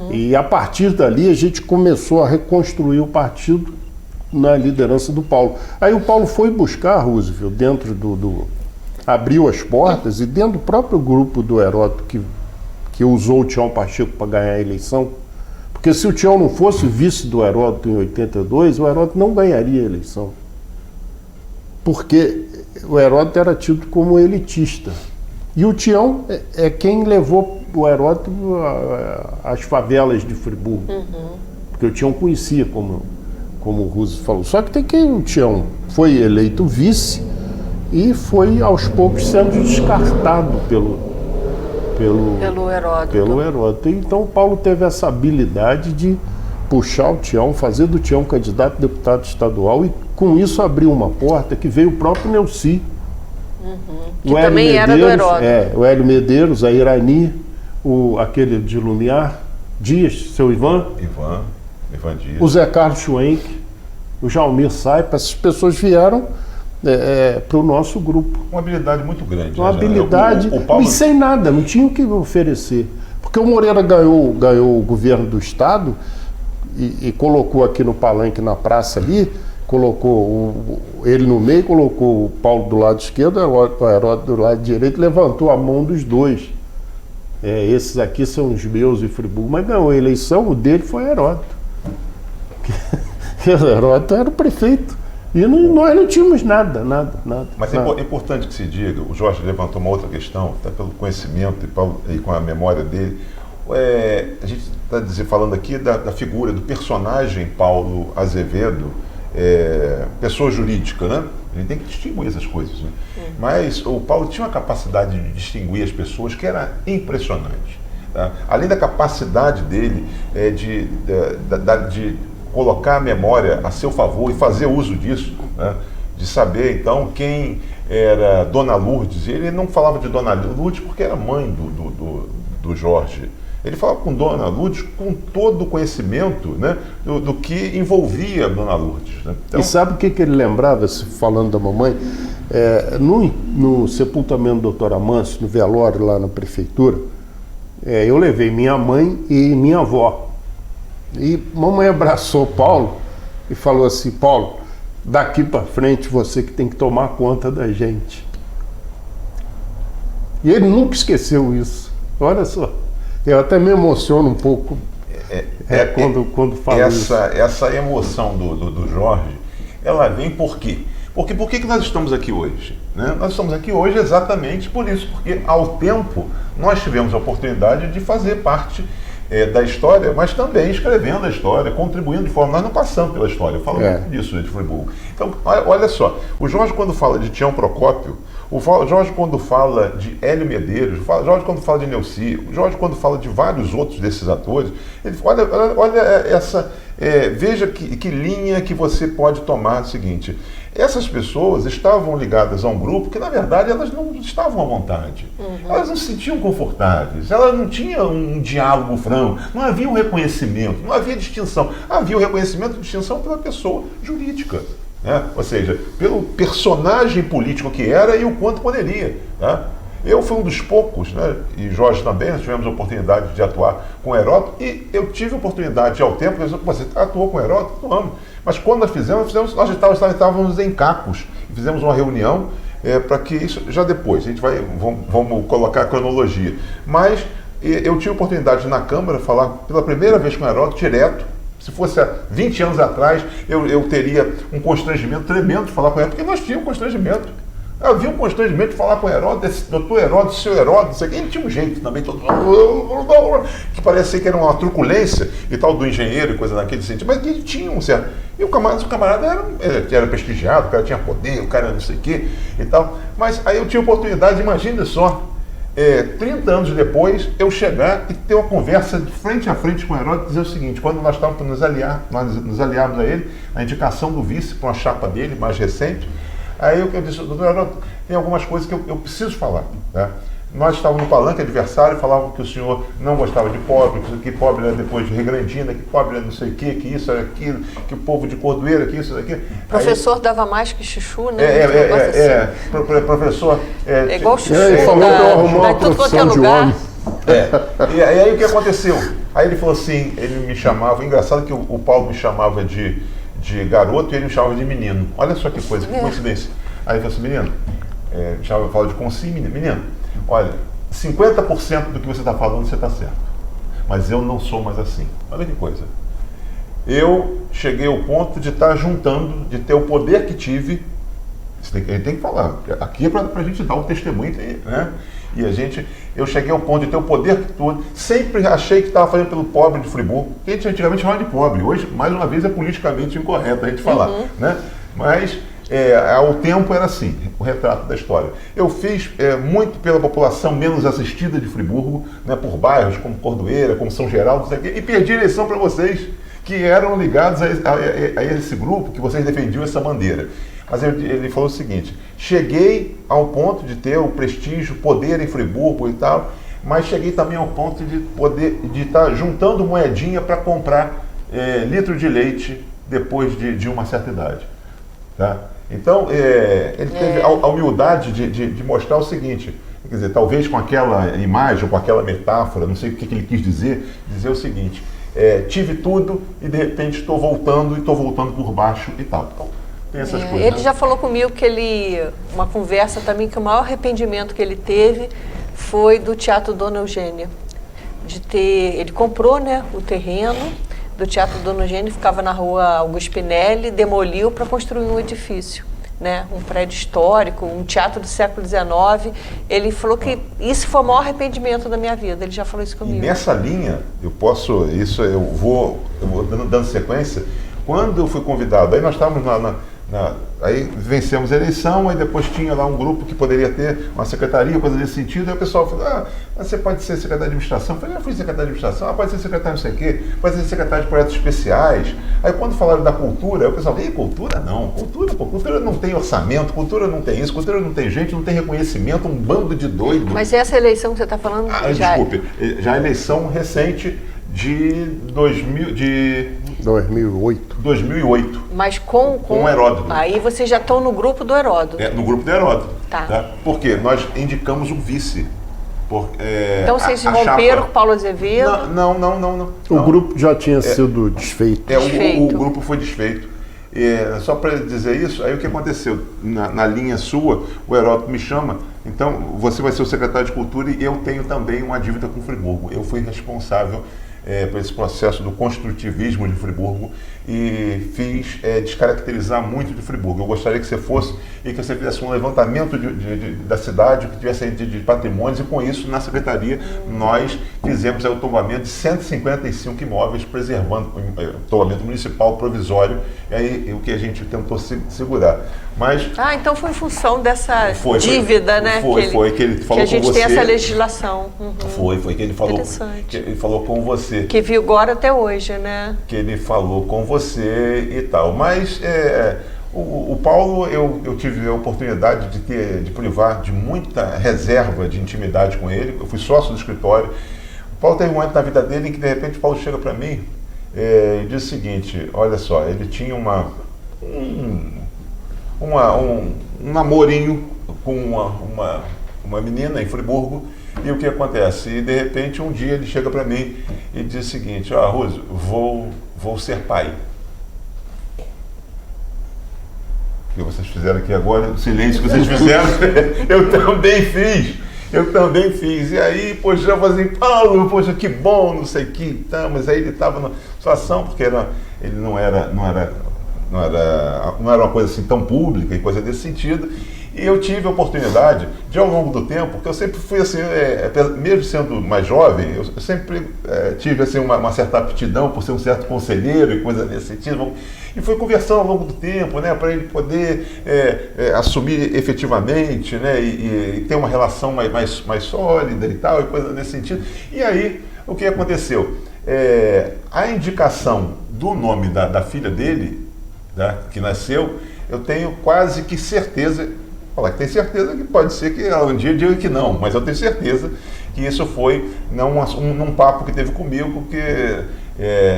E a partir dali a gente começou a reconstruir o partido na liderança do Paulo. Aí o Paulo foi buscar Roosevelt dentro abriu as portas e dentro do próprio grupo do Heródoto que usou o Tião Pacheco para ganhar a eleição, porque se o Tião não fosse vice do Heródoto em 82, o Heródoto não ganharia a eleição. Porque o Heródoto era tido como elitista. E o Tião é quem levou o Heródoto às favelas de Friburgo. Porque o Tião conhecia, como o Roosevelt falou. Só que o Tião foi eleito vice e foi aos poucos sendo descartado pelo Heródoto. Então o Paulo teve essa habilidade de puxar o Tião, fazer do Tião candidato a deputado estadual e com isso abriu uma porta que veio o próprio Neuci. Que também era do Heródoto. O Hélio Medeiros, a Irani, aquele de Lumiar, Dias, seu Ivan Dias, o Zé Carlos Schwenk, o Jaumir Saipa, essas pessoas vieram para o nosso grupo. Uma habilidade muito grande. Uma habilidade, Paulo... e sem nada, não tinha o que oferecer. Porque o Moreira ganhou o governo do Estado e colocou aqui no palanque, na praça ali, colocou ele no meio, colocou o Paulo do lado esquerdo, o Heródoto do lado direito, levantou a mão dos dois. Esses aqui são os meus e Friburgo, mas ganhou a eleição, o dele foi Heródoto. O Heródoto era o prefeito. E nós não tínhamos nada. Mas é importante que se diga, o Jorge levantou uma outra questão, até pelo conhecimento e com a memória dele. A gente está falando aqui da figura, do personagem Paulo Azevedo, pessoa jurídica, né? A gente tem que distinguir essas coisas, né? Mas o Paulo tinha uma capacidade de distinguir as pessoas que era impressionante. Tá? Além da capacidade dele de colocar a memória a seu favor e fazer uso disso, né? De saber então quem era Dona Lourdes. Ele não falava de Dona Lourdes porque era mãe do Jorge. Ele falava com Dona Lourdes com todo o conhecimento, né, do que envolvia Dona Lourdes. Né? Então... E sabe o que ele lembrava, falando da mamãe? No sepultamento do doutor Amâncio, no velório lá na prefeitura, eu levei minha mãe e minha avó. E mamãe abraçou Paulo e falou assim: Paulo, daqui para frente você que tem que tomar conta da gente. E ele nunca esqueceu isso. Olha só. Eu até me emociono um pouco quando falo isso. Essa emoção do Jorge, ela vem por quê? Porque por que nós estamos aqui hoje? Né? Nós estamos aqui hoje exatamente por isso, porque ao tempo nós tivemos a oportunidade de fazer parte da história, mas também escrevendo a história, contribuindo de forma... Nós não passamos pela história, eu falo muito disso de Friburgo. Então, olha só, o Jorge quando fala de Tião Procópio, o Jorge quando fala de Hélio Medeiros, o Jorge quando fala de Neuci, o Jorge quando fala de vários outros desses atores, ele olha essa... veja que linha que você pode tomar. O seguinte, essas pessoas estavam ligadas a um grupo que, na verdade, elas não estavam à vontade. Elas não se sentiam confortáveis, elas não tinham um diálogo franco, não havia um reconhecimento, não havia distinção. Havia o reconhecimento e distinção pela pessoa jurídica, né? Ou seja, pelo personagem político que era e o quanto poderia, né? Eu fui um dos poucos, né, e Jorge também, nós tivemos a oportunidade de atuar com Heródoto, e eu tive a oportunidade ao tempo, você atuou com Heródoto? Atuamos. Mas quando nós fizemos nós estávamos em Cacos, fizemos uma reunião para que isso, já depois, a gente vamos colocar a cronologia, mas eu tive a oportunidade de, na Câmara, falar pela primeira vez com Heródoto direto. Se fosse há 20 anos atrás, eu teria um constrangimento tremendo de falar com ele, porque nós tínhamos constrangimento. Havia um constrangimento de falar com o Heródoto, esse doutor Heródoto, seu Heródoto, isso aqui. Ele tinha um jeito também, todo que parecia que era uma truculência e tal do engenheiro e coisa daquele sentido, mas ele tinha um certo... E o camarada era prestigiado, o cara tinha poder, o cara não sei o quê e tal. Mas aí eu tinha a oportunidade, imagina só, 30 anos depois, eu chegar e ter uma conversa de frente a frente com o Heródoto e dizer o seguinte: quando nós estávamos para nos aliarmos a ele, a indicação do vice para uma chapa dele, mais recente, aí eu disse, doutor Heródoto, tem algumas coisas que eu preciso falar, né? Nós estávamos no palanque adversário, falavam que o senhor não gostava de pobre, que pobre era depois de Regrandina, que pobre era não sei o quê, que isso era aquilo, que o povo de Cordoeira, que isso era aquilo. Professor aí, dava mais que chuchu, né? Professor... É igual chuchu. Ele falou que eu arrumou uma profissão de homem. E aí o que aconteceu? Aí ele falou assim, ele me chamava, engraçado que o Paulo me chamava de garoto e ele me chamava de menino. Olha só que coisa, que coincidência. Aí ele falou assim, menino, eu falo de consigo, menino, olha, 50% do que você está falando você está certo, mas eu não sou mais assim. Olha que coisa. Eu cheguei ao ponto de estar juntando, de ter o poder que tive. A gente tem que falar, aqui é para a gente dar o testemunho, né? E eu cheguei ao ponto de ter o poder que tudo. Sempre achei que estava fazendo pelo pobre de Friburgo, que a gente antigamente chamava de pobre. Hoje, mais uma vez, é politicamente incorreto a gente falar, né? Mas ao tempo era assim, o retrato da história. Eu fiz muito pela população menos assistida de Friburgo, né, por bairros como Cordoeira, como São Geraldo, e perdi a eleição para vocês, que eram ligados a esse grupo, que vocês defendiam essa bandeira. Mas ele falou o seguinte: cheguei ao ponto de ter o prestígio, poder em Friburgo e tal, mas cheguei também ao ponto de estar juntando moedinha para comprar litro de leite depois de uma certa idade. Tá? Então, ele teve a humildade de mostrar o seguinte, quer dizer, talvez com aquela imagem, com aquela metáfora, não sei o que ele quis dizer o seguinte: tive tudo e de repente estou voltando por baixo e tal. Então, tem essas coisas. Ele já falou comigo que uma conversa também, que o maior arrependimento que ele teve foi do Teatro Dona Eugênia. Ele comprou, né, o terreno do Teatro Dona Eugênia, ficava na rua Augusto Pinelli, demoliu para construir um edifício, né, um prédio histórico, um teatro do século XIX. Ele falou que isso foi o maior arrependimento da minha vida. Ele já falou isso comigo. E nessa linha, eu vou dando sequência. Quando eu fui convidado, aí nós estávamos aí vencemos a eleição, aí depois tinha lá um grupo que poderia ter uma secretaria, coisa nesse sentido, aí o pessoal falou: você pode ser secretário de administração. Eu falei: já fui secretário de administração. Pode ser secretário não sei o quê, pode ser secretário de projetos especiais. Aí quando falaram da cultura, aí o pessoal falou: cultura não, cultura não tem orçamento, cultura não tem isso, cultura não tem gente, não tem reconhecimento, um bando de doido. Mas essa eleição que você está falando... Desculpe, já a eleição recente de 2008. Mas com Heródoto. Aí vocês já estão no grupo do Heródoto. No grupo do Heródoto. Tá. Porque nós indicamos um vice. Então vocês romperam com o Paulo Azevedo? Não. O grupo já tinha sido desfeito. O grupo foi desfeito. Só para dizer isso, aí o que aconteceu? Na linha sua, o Heródoto me chama, então você vai ser o secretário de Cultura e eu tenho também uma dívida com Friburgo. Eu fui responsável por esse processo do construtivismo de Friburgo e fiz descaracterizar muito de Friburgo. Eu gostaria que você fosse e que você fizesse um levantamento da cidade, que tivesse de patrimônios, e com isso, na Secretaria, nós fizemos o tombamento de 155 imóveis, preservando o tombamento municipal provisório, e aí o que a gente tentou segurar. Mas, então foi em função dessa dívida, né? Foi que ele falou que a gente com você. tem essa legislação. Foi que ele falou. Que ele falou com você. Que vigora até hoje, né? Que ele falou com você e tal. Mas o Paulo, eu tive a oportunidade de privar de muita reserva de intimidade com ele. Eu fui sócio do escritório. O Paulo teve um momento na vida dele em que, de repente, o Paulo chega para mim e diz o seguinte: olha só, ele tinha um namorinho com uma menina em Friburgo, e o que acontece? E de repente um dia ele chega para mim e diz o seguinte: Rússio, vou ser pai. O que vocês fizeram aqui agora, o silêncio que vocês fizeram, eu também fiz. E aí, poxa, eu falei assim: Paulo, poxa, que bom, não sei o que, tá, mas aí ele estava numa situação, porque ele não era uma coisa assim tão pública e coisa desse sentido. E eu tive a oportunidade de, ao longo do tempo, porque eu sempre fui assim, mesmo sendo mais jovem, eu sempre tive assim, uma certa aptidão por ser um certo conselheiro e coisa nesse sentido. E fui conversando ao longo do tempo, né, para ele poder assumir efetivamente, né, e ter uma relação mais sólida e tal, e coisa nesse sentido. E aí, o que aconteceu? A indicação do nome da filha dele, que nasceu, eu tenho quase que certeza, falar que tem certeza que pode ser que ela um dia diga que não, mas eu tenho certeza que isso foi num papo que teve comigo, que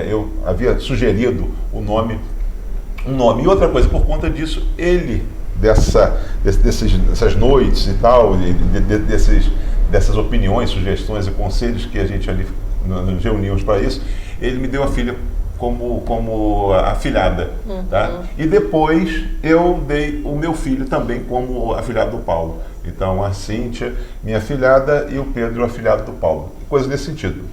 eu havia sugerido um nome. E outra coisa, por conta disso, ele, dessas noites e tal, dessas opiniões, sugestões e conselhos que a gente ali nos reunimos para isso, ele me deu a filha como afilhada, tá? E depois eu dei o meu filho também como afilhado do Paulo. Então a Cíntia, minha afilhada, e o Pedro, afilhado do Paulo. Coisa nesse sentido.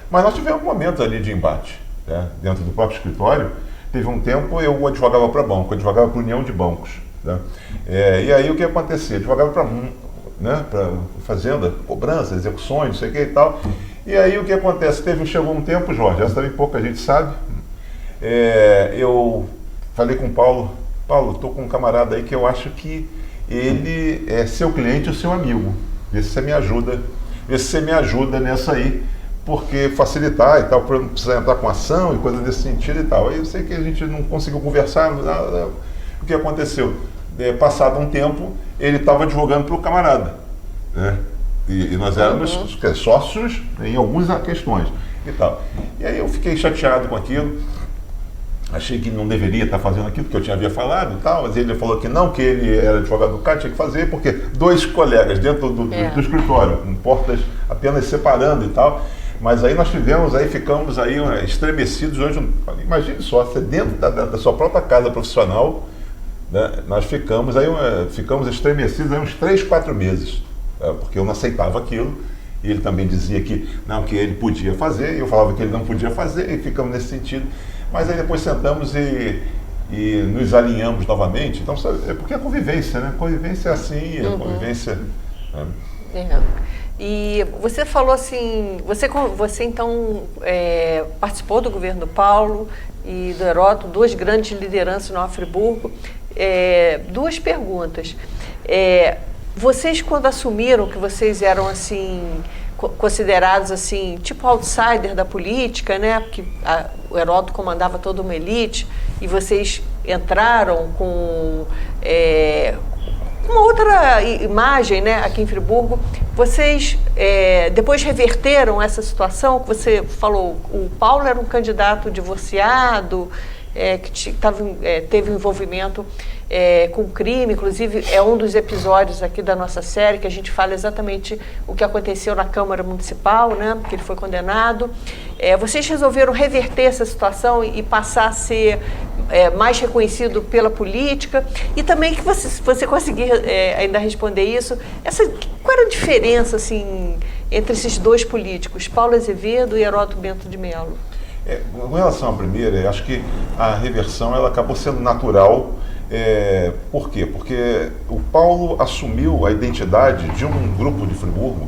Mas nós tivemos momentos ali de embate, né? Dentro do próprio escritório. Teve um tempo eu advogava para banco, advogava para União de Bancos, né? E aí o que acontecia? Advogava para fazenda, cobrança, execuções, não sei o que e tal. E aí o que acontece? Chegou um tempo, Jorge, essa também pouca gente sabe. Eu falei com o Paulo: estou com um camarada aí que eu acho que ele é seu cliente ou seu amigo. Vê se você me ajuda nessa aí, porque facilitar e tal, para não precisar entrar com ação e coisa desse sentido e tal. Aí eu sei que a gente não conseguiu conversar, o que aconteceu? Passado um tempo, ele estava advogando para o camarada, né? E nós éramos sócios em algumas questões e tal. E aí eu fiquei chateado com aquilo. Achei que não deveria estar fazendo aquilo que eu havia falado e tal, mas ele falou que não, que ele era advogado do CAD, tinha que fazer, porque dois colegas dentro do escritório, com portas apenas separando e tal. Mas aí ficamos aí estremecidos hoje. Imagine só, você dentro da sua própria casa profissional, né, nós ficamos estremecidos aí uns 3, 4 meses, porque eu não aceitava aquilo. E ele também dizia que ele podia fazer, e eu falava que ele não podia fazer, e ficamos nesse sentido. Mas aí depois sentamos e nos alinhamos novamente. Então, é porque a convivência, né? Convivência é assim, a convivência... E você falou assim, você então participou do governo do Paulo e do Heródoto, duas grandes lideranças no Friburgo. Duas perguntas. Vocês, quando assumiram que vocês eram assim considerados assim, tipo outsider da política, né? Porque o Heródoto comandava toda uma elite e vocês entraram com uma outra imagem, né? Aqui em Friburgo, vocês depois reverteram essa situação que você falou. O Paulo era um candidato divorciado, que teve um envolvimento com crime, inclusive é um dos episódios aqui da nossa série que a gente fala exatamente o que aconteceu na Câmara Municipal, né, que ele foi condenado. Vocês resolveram reverter essa situação e passar a ser mais reconhecido pela política, e também que você conseguir ainda responder isso, qual era a diferença assim, entre esses dois políticos, Paulo Azevedo e Heródoto Bento de Mello? Com relação à primeira, acho que a reversão ela acabou sendo natural. Por quê? Porque o Paulo assumiu a identidade de um grupo de Friburgo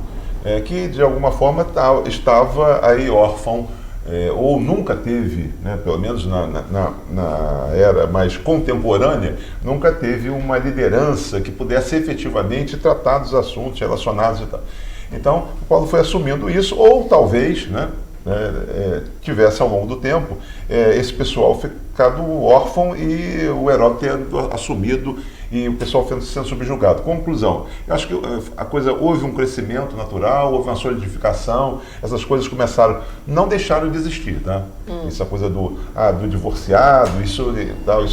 que, de alguma forma, estava aí órfão, ou nunca teve, né, pelo menos na era mais contemporânea, nunca teve uma liderança que pudesse efetivamente tratar dos assuntos relacionados e tal. Então, o Paulo foi assumindo isso, ou talvez, né, tivesse ao longo do tempo esse pessoal ficado órfão e o Heródoto tendo assumido e o pessoal sendo subjugado. Conclusão, eu acho que a coisa, houve um crescimento natural, houve uma solidificação, essas coisas começaram, não deixaram de existir, tá? Essa coisa do divorciado, isso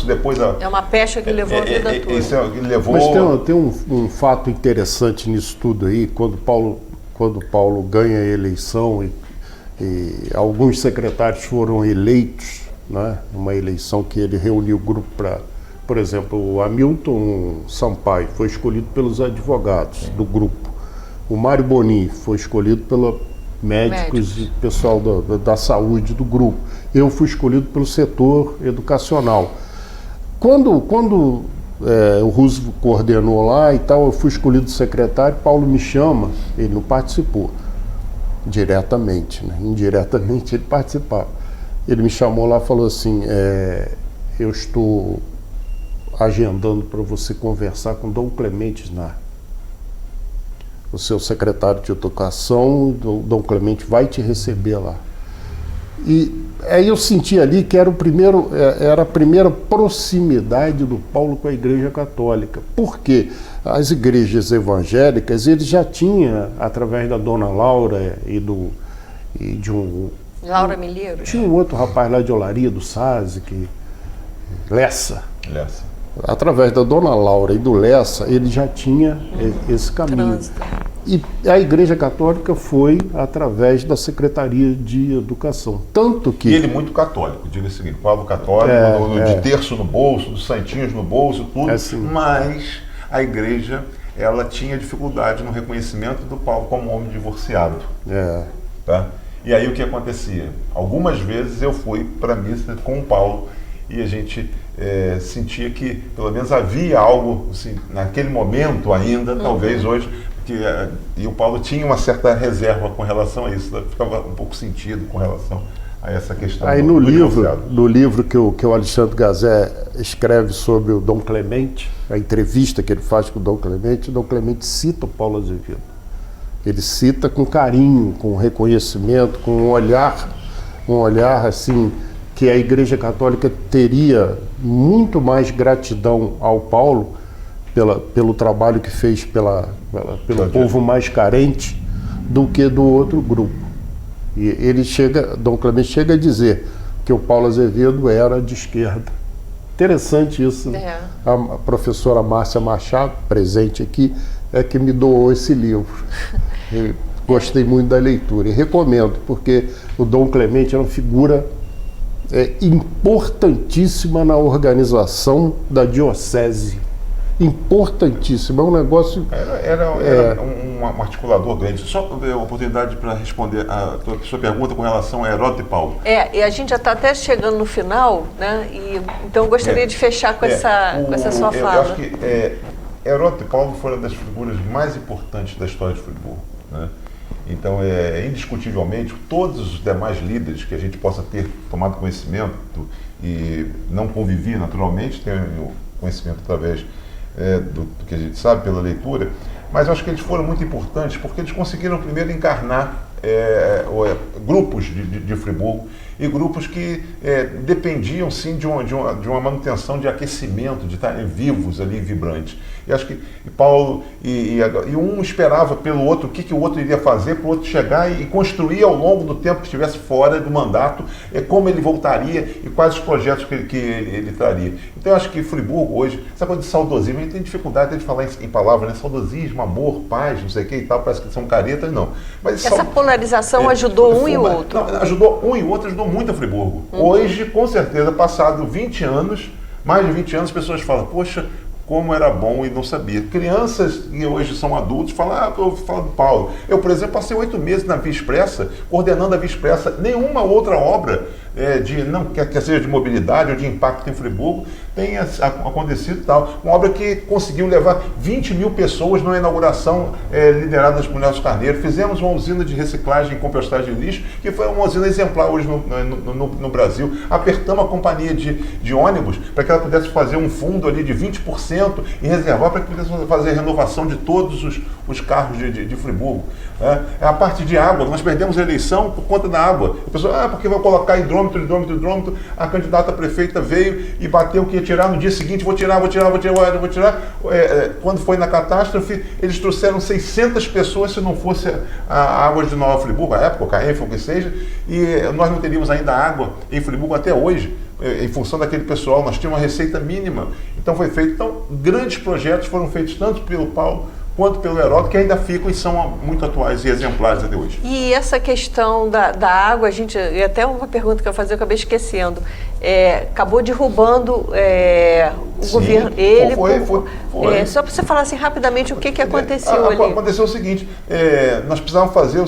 depois... É uma pecha que levou a vida toda. Isso levou... Mas tem um fato interessante nisso tudo aí, quando Paulo ganha a eleição e alguns secretários foram eleitos, né? Uma eleição que ele reuniu o grupo para, por exemplo, o Hamilton Sampaio foi escolhido pelos advogados do grupo, o Mário Bonin foi escolhido pelos médicos e pessoal da saúde do grupo, eu fui escolhido pelo setor educacional. Quando o Roosevelt coordenou lá e tal, eu fui escolhido secretário, Paulo me chama, ele não participou diretamente, né? Indiretamente ele participava. Ele me chamou lá e falou assim, eu estou agendando para você conversar com Dom Clemente Snar, o seu secretário de educação, Dom Clemente vai te receber lá. E aí eu senti ali que era a primeira proximidade do Paulo com a Igreja Católica. Por quê? As igrejas evangélicas, ele já tinha, através da Dona Laura Laura Milheiro? Tinha um outro rapaz lá de Olaria, do SASIC, Lessa. Através da Dona Laura e do Lessa, ele já tinha esse caminho. Trânsito. E a Igreja Católica foi através da Secretaria de Educação. Tanto que... E ele muito católico, diga o seguinte, Paulo católico, de terço no bolso, dos santinhos no bolso, tudo, mas a igreja, ela tinha dificuldade no reconhecimento do Paulo como homem divorciado. Tá? E aí o que acontecia? Algumas vezes eu fui para a missa com o Paulo e a gente sentia que pelo menos havia algo, assim, naquele momento ainda, talvez hoje, e o Paulo tinha uma certa reserva com relação a isso, ficava um pouco sentido com relação a essa questão. Aí no livro que o Alexandre Gazé escreve sobre o Dom Clemente, a entrevista que ele faz com o Dom Clemente cita o Paulo Azevedo. Ele cita com carinho, com reconhecimento, com um olhar assim, que a Igreja Católica teria muito mais gratidão ao Paulo pelo trabalho que fez pelo povo mais carente do que do outro grupo. E Dom Clemente chega a dizer que o Paulo Azevedo era de esquerda. Interessante isso. A professora Márcia Machado, presente aqui, é que me doou esse livro. Eu gostei muito da leitura e recomendo, porque o Dom Clemente é uma figura importantíssima na organização da diocese. Importantíssimo, é um negócio... Era um articulador grande. Só a oportunidade para responder a sua pergunta com relação a Heródoto e Paulo. E a gente já está até chegando no final, né? Então eu gostaria de fechar com essa sua fala. Eu acho que Heródoto e Paulo foram das figuras mais importantes da história de Friburgo, né? Então, indiscutivelmente, todos os demais líderes que a gente possa ter tomado conhecimento e não convivi naturalmente, tem o conhecimento através do que a gente sabe pela leitura, mas eu acho que eles foram muito importantes porque eles conseguiram primeiro encarnar grupos de Friburgo e grupos que dependiam sim de uma manutenção de aquecimento, de estarem vivos ali, vibrantes. E acho que Paulo e um esperava pelo outro o que o outro iria fazer para o outro chegar e construir ao longo do tempo que estivesse fora do mandato, como ele voltaria e quais os projetos que ele traria. Então eu acho que Friburgo hoje, essa coisa de saudosismo, a gente tem dificuldade de falar em palavras, né? Saudosismo, amor, paz, não sei o que e tal, parece que são caretas, não. Mas essa polarização ajudou um e o outro. Não, ajudou um e o outro, ajudou muito a Friburgo. Hoje, com certeza, passado 20 anos, mais de 20 anos, as pessoas falam, poxa, como era bom e não sabia. Crianças que hoje são adultos falam, eu falo do Paulo. Eu, por exemplo, passei 8 meses na Via Expressa, coordenando a Via Expressa. Nenhuma outra obra, quer seja de mobilidade ou de impacto em Friburgo, tenha acontecido tal. Uma obra que conseguiu levar 20 mil pessoas numa inauguração liderada por Nelson Carneiro. Fizemos uma usina de reciclagem e compostagem de lixo, que foi uma usina exemplar hoje no Brasil. Apertamos a companhia de ônibus para que ela pudesse fazer um fundo ali de 20% e reservar para que pudesse fazer a renovação de todos os carros de Friburgo. A parte de água, nós perdemos a eleição por conta da água. A pessoa, porque vai colocar hidrômetro. A candidata prefeita veio e bateu que ia tirar no dia seguinte, vou tirar. Quando foi na catástrofe, eles trouxeram 600 pessoas se não fosse a água de Nova Friburgo, a época, a Enfa, o que seja, e nós não teríamos ainda água em Friburgo até hoje, em função daquele pessoal. Nós tínhamos uma receita mínima, então foi feito. Então, grandes projetos foram feitos tanto pelo Paulo quanto pelo Heródoto, que ainda ficam e são muito atuais e exemplares até hoje. E essa questão da água, e até uma pergunta que eu fazia, eu acabei esquecendo, acabou derrubando o governo. Foi. Só para você falar assim rapidamente o que aconteceu ali. Aconteceu o seguinte, nós precisávamos fazer,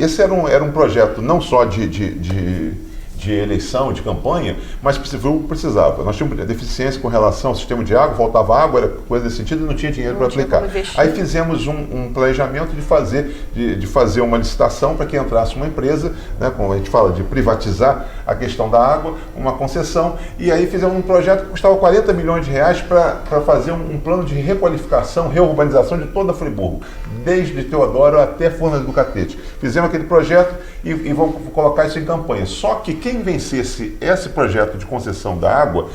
esse era um projeto não só de eleição, de campanha, mas precisava. Nós tínhamos deficiência com relação ao sistema de água, faltava água, era coisa desse sentido, e não tinha dinheiro para aplicar. Aí fizemos um planejamento de fazer uma licitação para que entrasse uma empresa, né, como a gente fala, de privatizar a questão da água, uma concessão, e aí fizemos um projeto que custava 40 milhões de reais para fazer um plano de requalificação, reurbanização de toda Friburgo, desde Teodoro até Furnas do Catete. Fizemos aquele projeto e vamos colocar isso em campanha. Só que quem vencesse esse projeto de concessão da água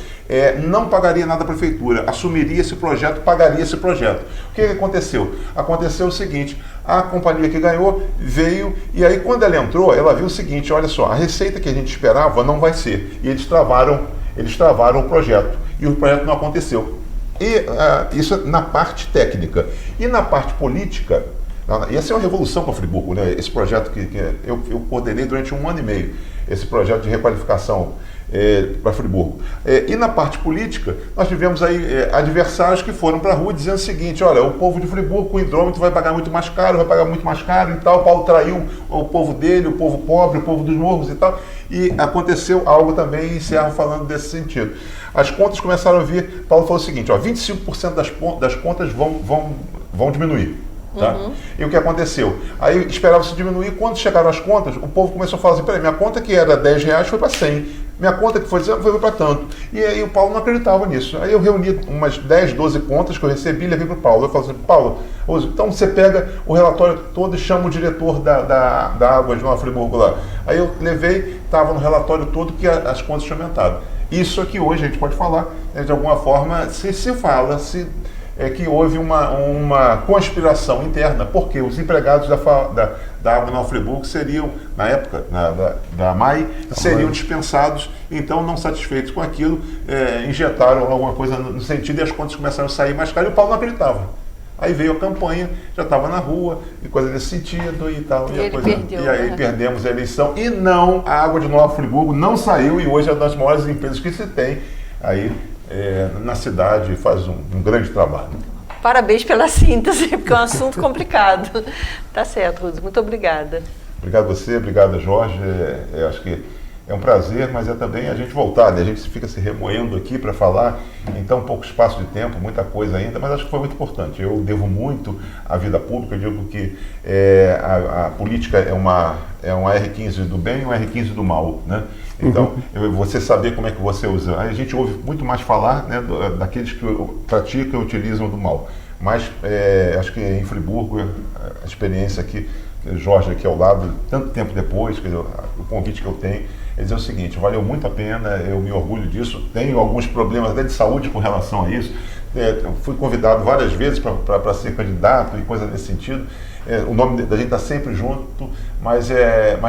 não pagaria nada à prefeitura, assumiria esse projeto, pagaria esse projeto. O que aconteceu? Aconteceu o seguinte, a companhia que ganhou veio, e aí quando ela entrou, ela viu o seguinte, olha só, a receita que a gente esperava não vai ser, e eles travaram o projeto, e o projeto não aconteceu. E isso na parte técnica. E na parte política, essa é uma revolução para Friburgo, né? Esse projeto que eu coordenei durante 1 ano e meio, esse projeto de requalificação para Friburgo. E na parte política, nós tivemos aí adversários que foram para a rua dizendo o seguinte, olha, o povo de Friburgo com hidrômetro vai pagar muito mais caro e tal, o Paulo traiu o povo dele, o povo pobre, o povo dos morros e tal, e aconteceu algo também, e encerro falando desse sentido. As contas começaram a vir, Paulo falou o seguinte, 25% das contas vão diminuir. Tá? E o que aconteceu? Aí esperava-se diminuir, quando chegaram as contas, o povo começou a falar assim, peraí, minha conta que era R$10 foi para 100, minha conta que foi para tanto. E aí o Paulo não acreditava nisso. Aí eu reuni umas 10, 12 contas que eu recebi e levei para o Paulo. Eu falei assim, Paulo, então você pega o relatório todo e chama o diretor da água de Nova Friburgo lá. Aí eu levei, estava no relatório todo que as contas tinham aumentado. Isso aqui hoje a gente pode falar, né, de alguma forma, que houve uma conspiração interna, porque os empregados da Água Nova Friburgo seriam, na época, da MAI, seriam dispensados, então não satisfeitos com aquilo, injetaram alguma coisa no sentido e as contas começaram a sair mais caras e o Paulo não acreditava. Aí veio a campanha, já estava na rua, e coisa nesse sentido e tal. E aí perdemos a eleição e a Água de Nova Friburgo não saiu, e hoje é uma das maiores empresas que se tem aí na cidade, faz um grande trabalho. Parabéns pela síntese, porque é um assunto complicado. Tá certo, Ruzi, muito obrigada. Obrigado a você, obrigado Jorge, acho que é um prazer, mas é também a gente voltar, né? A gente fica se remoendo aqui para falar em tão pouco espaço de tempo, muita coisa ainda, mas acho que foi muito importante. Eu devo muito à vida pública, eu digo que a política é um R15 do bem e um R15 do mal, né? Então, você saber como é que você usa. A gente ouve muito mais falar, né, daqueles que praticam e utilizam do mal. Mas acho que em Friburgo, a experiência aqui, Jorge aqui ao lado, tanto tempo depois, o convite que eu tenho, é dizer o seguinte, valeu muito a pena, eu me orgulho disso, tenho alguns problemas até de saúde com relação a isso, fui convidado várias vezes para ser candidato e coisa nesse sentido, o nome da gente está sempre junto, mas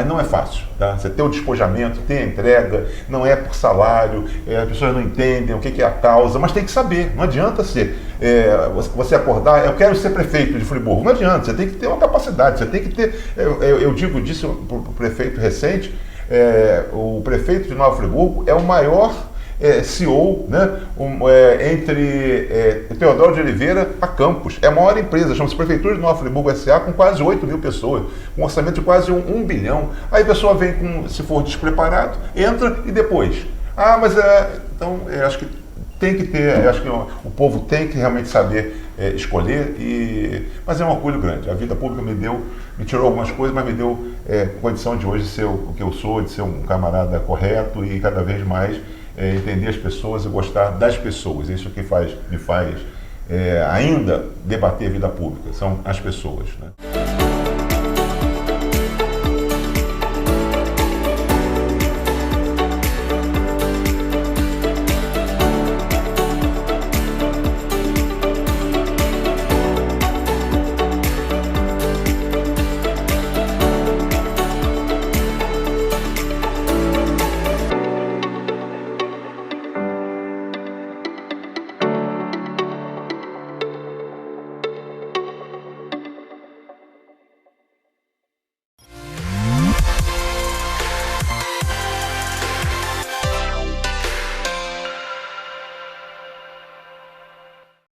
não é fácil, tá? Você tem o despojamento, tem a entrega, não é por salário, as pessoas não entendem o que é a causa, mas tem que saber, não adianta você acordar, eu quero ser prefeito de Friburgo, não adianta, você tem que ter uma capacidade, você tem que ter, eu digo disso para o prefeito recente, o prefeito de Nova Friburgo é o maior CEO, né? Entre Teodoro de Oliveira a Campos. É a maior empresa, chama-se Prefeitura de Nova Friburgo S.A., com quase 8 mil pessoas, com um orçamento de quase 1 bilhão. Aí a pessoa vem, se for despreparado, entra e depois. Então, eu acho que tem que ter, eu acho que o povo tem que realmente saber escolher, mas é um orgulho grande. A vida pública me tirou algumas coisas, mas me deu condição de hoje ser o que eu sou, de ser um camarada correto e cada vez mais entender as pessoas e gostar das pessoas. Isso que me faz ainda debater a vida pública, são as pessoas, né?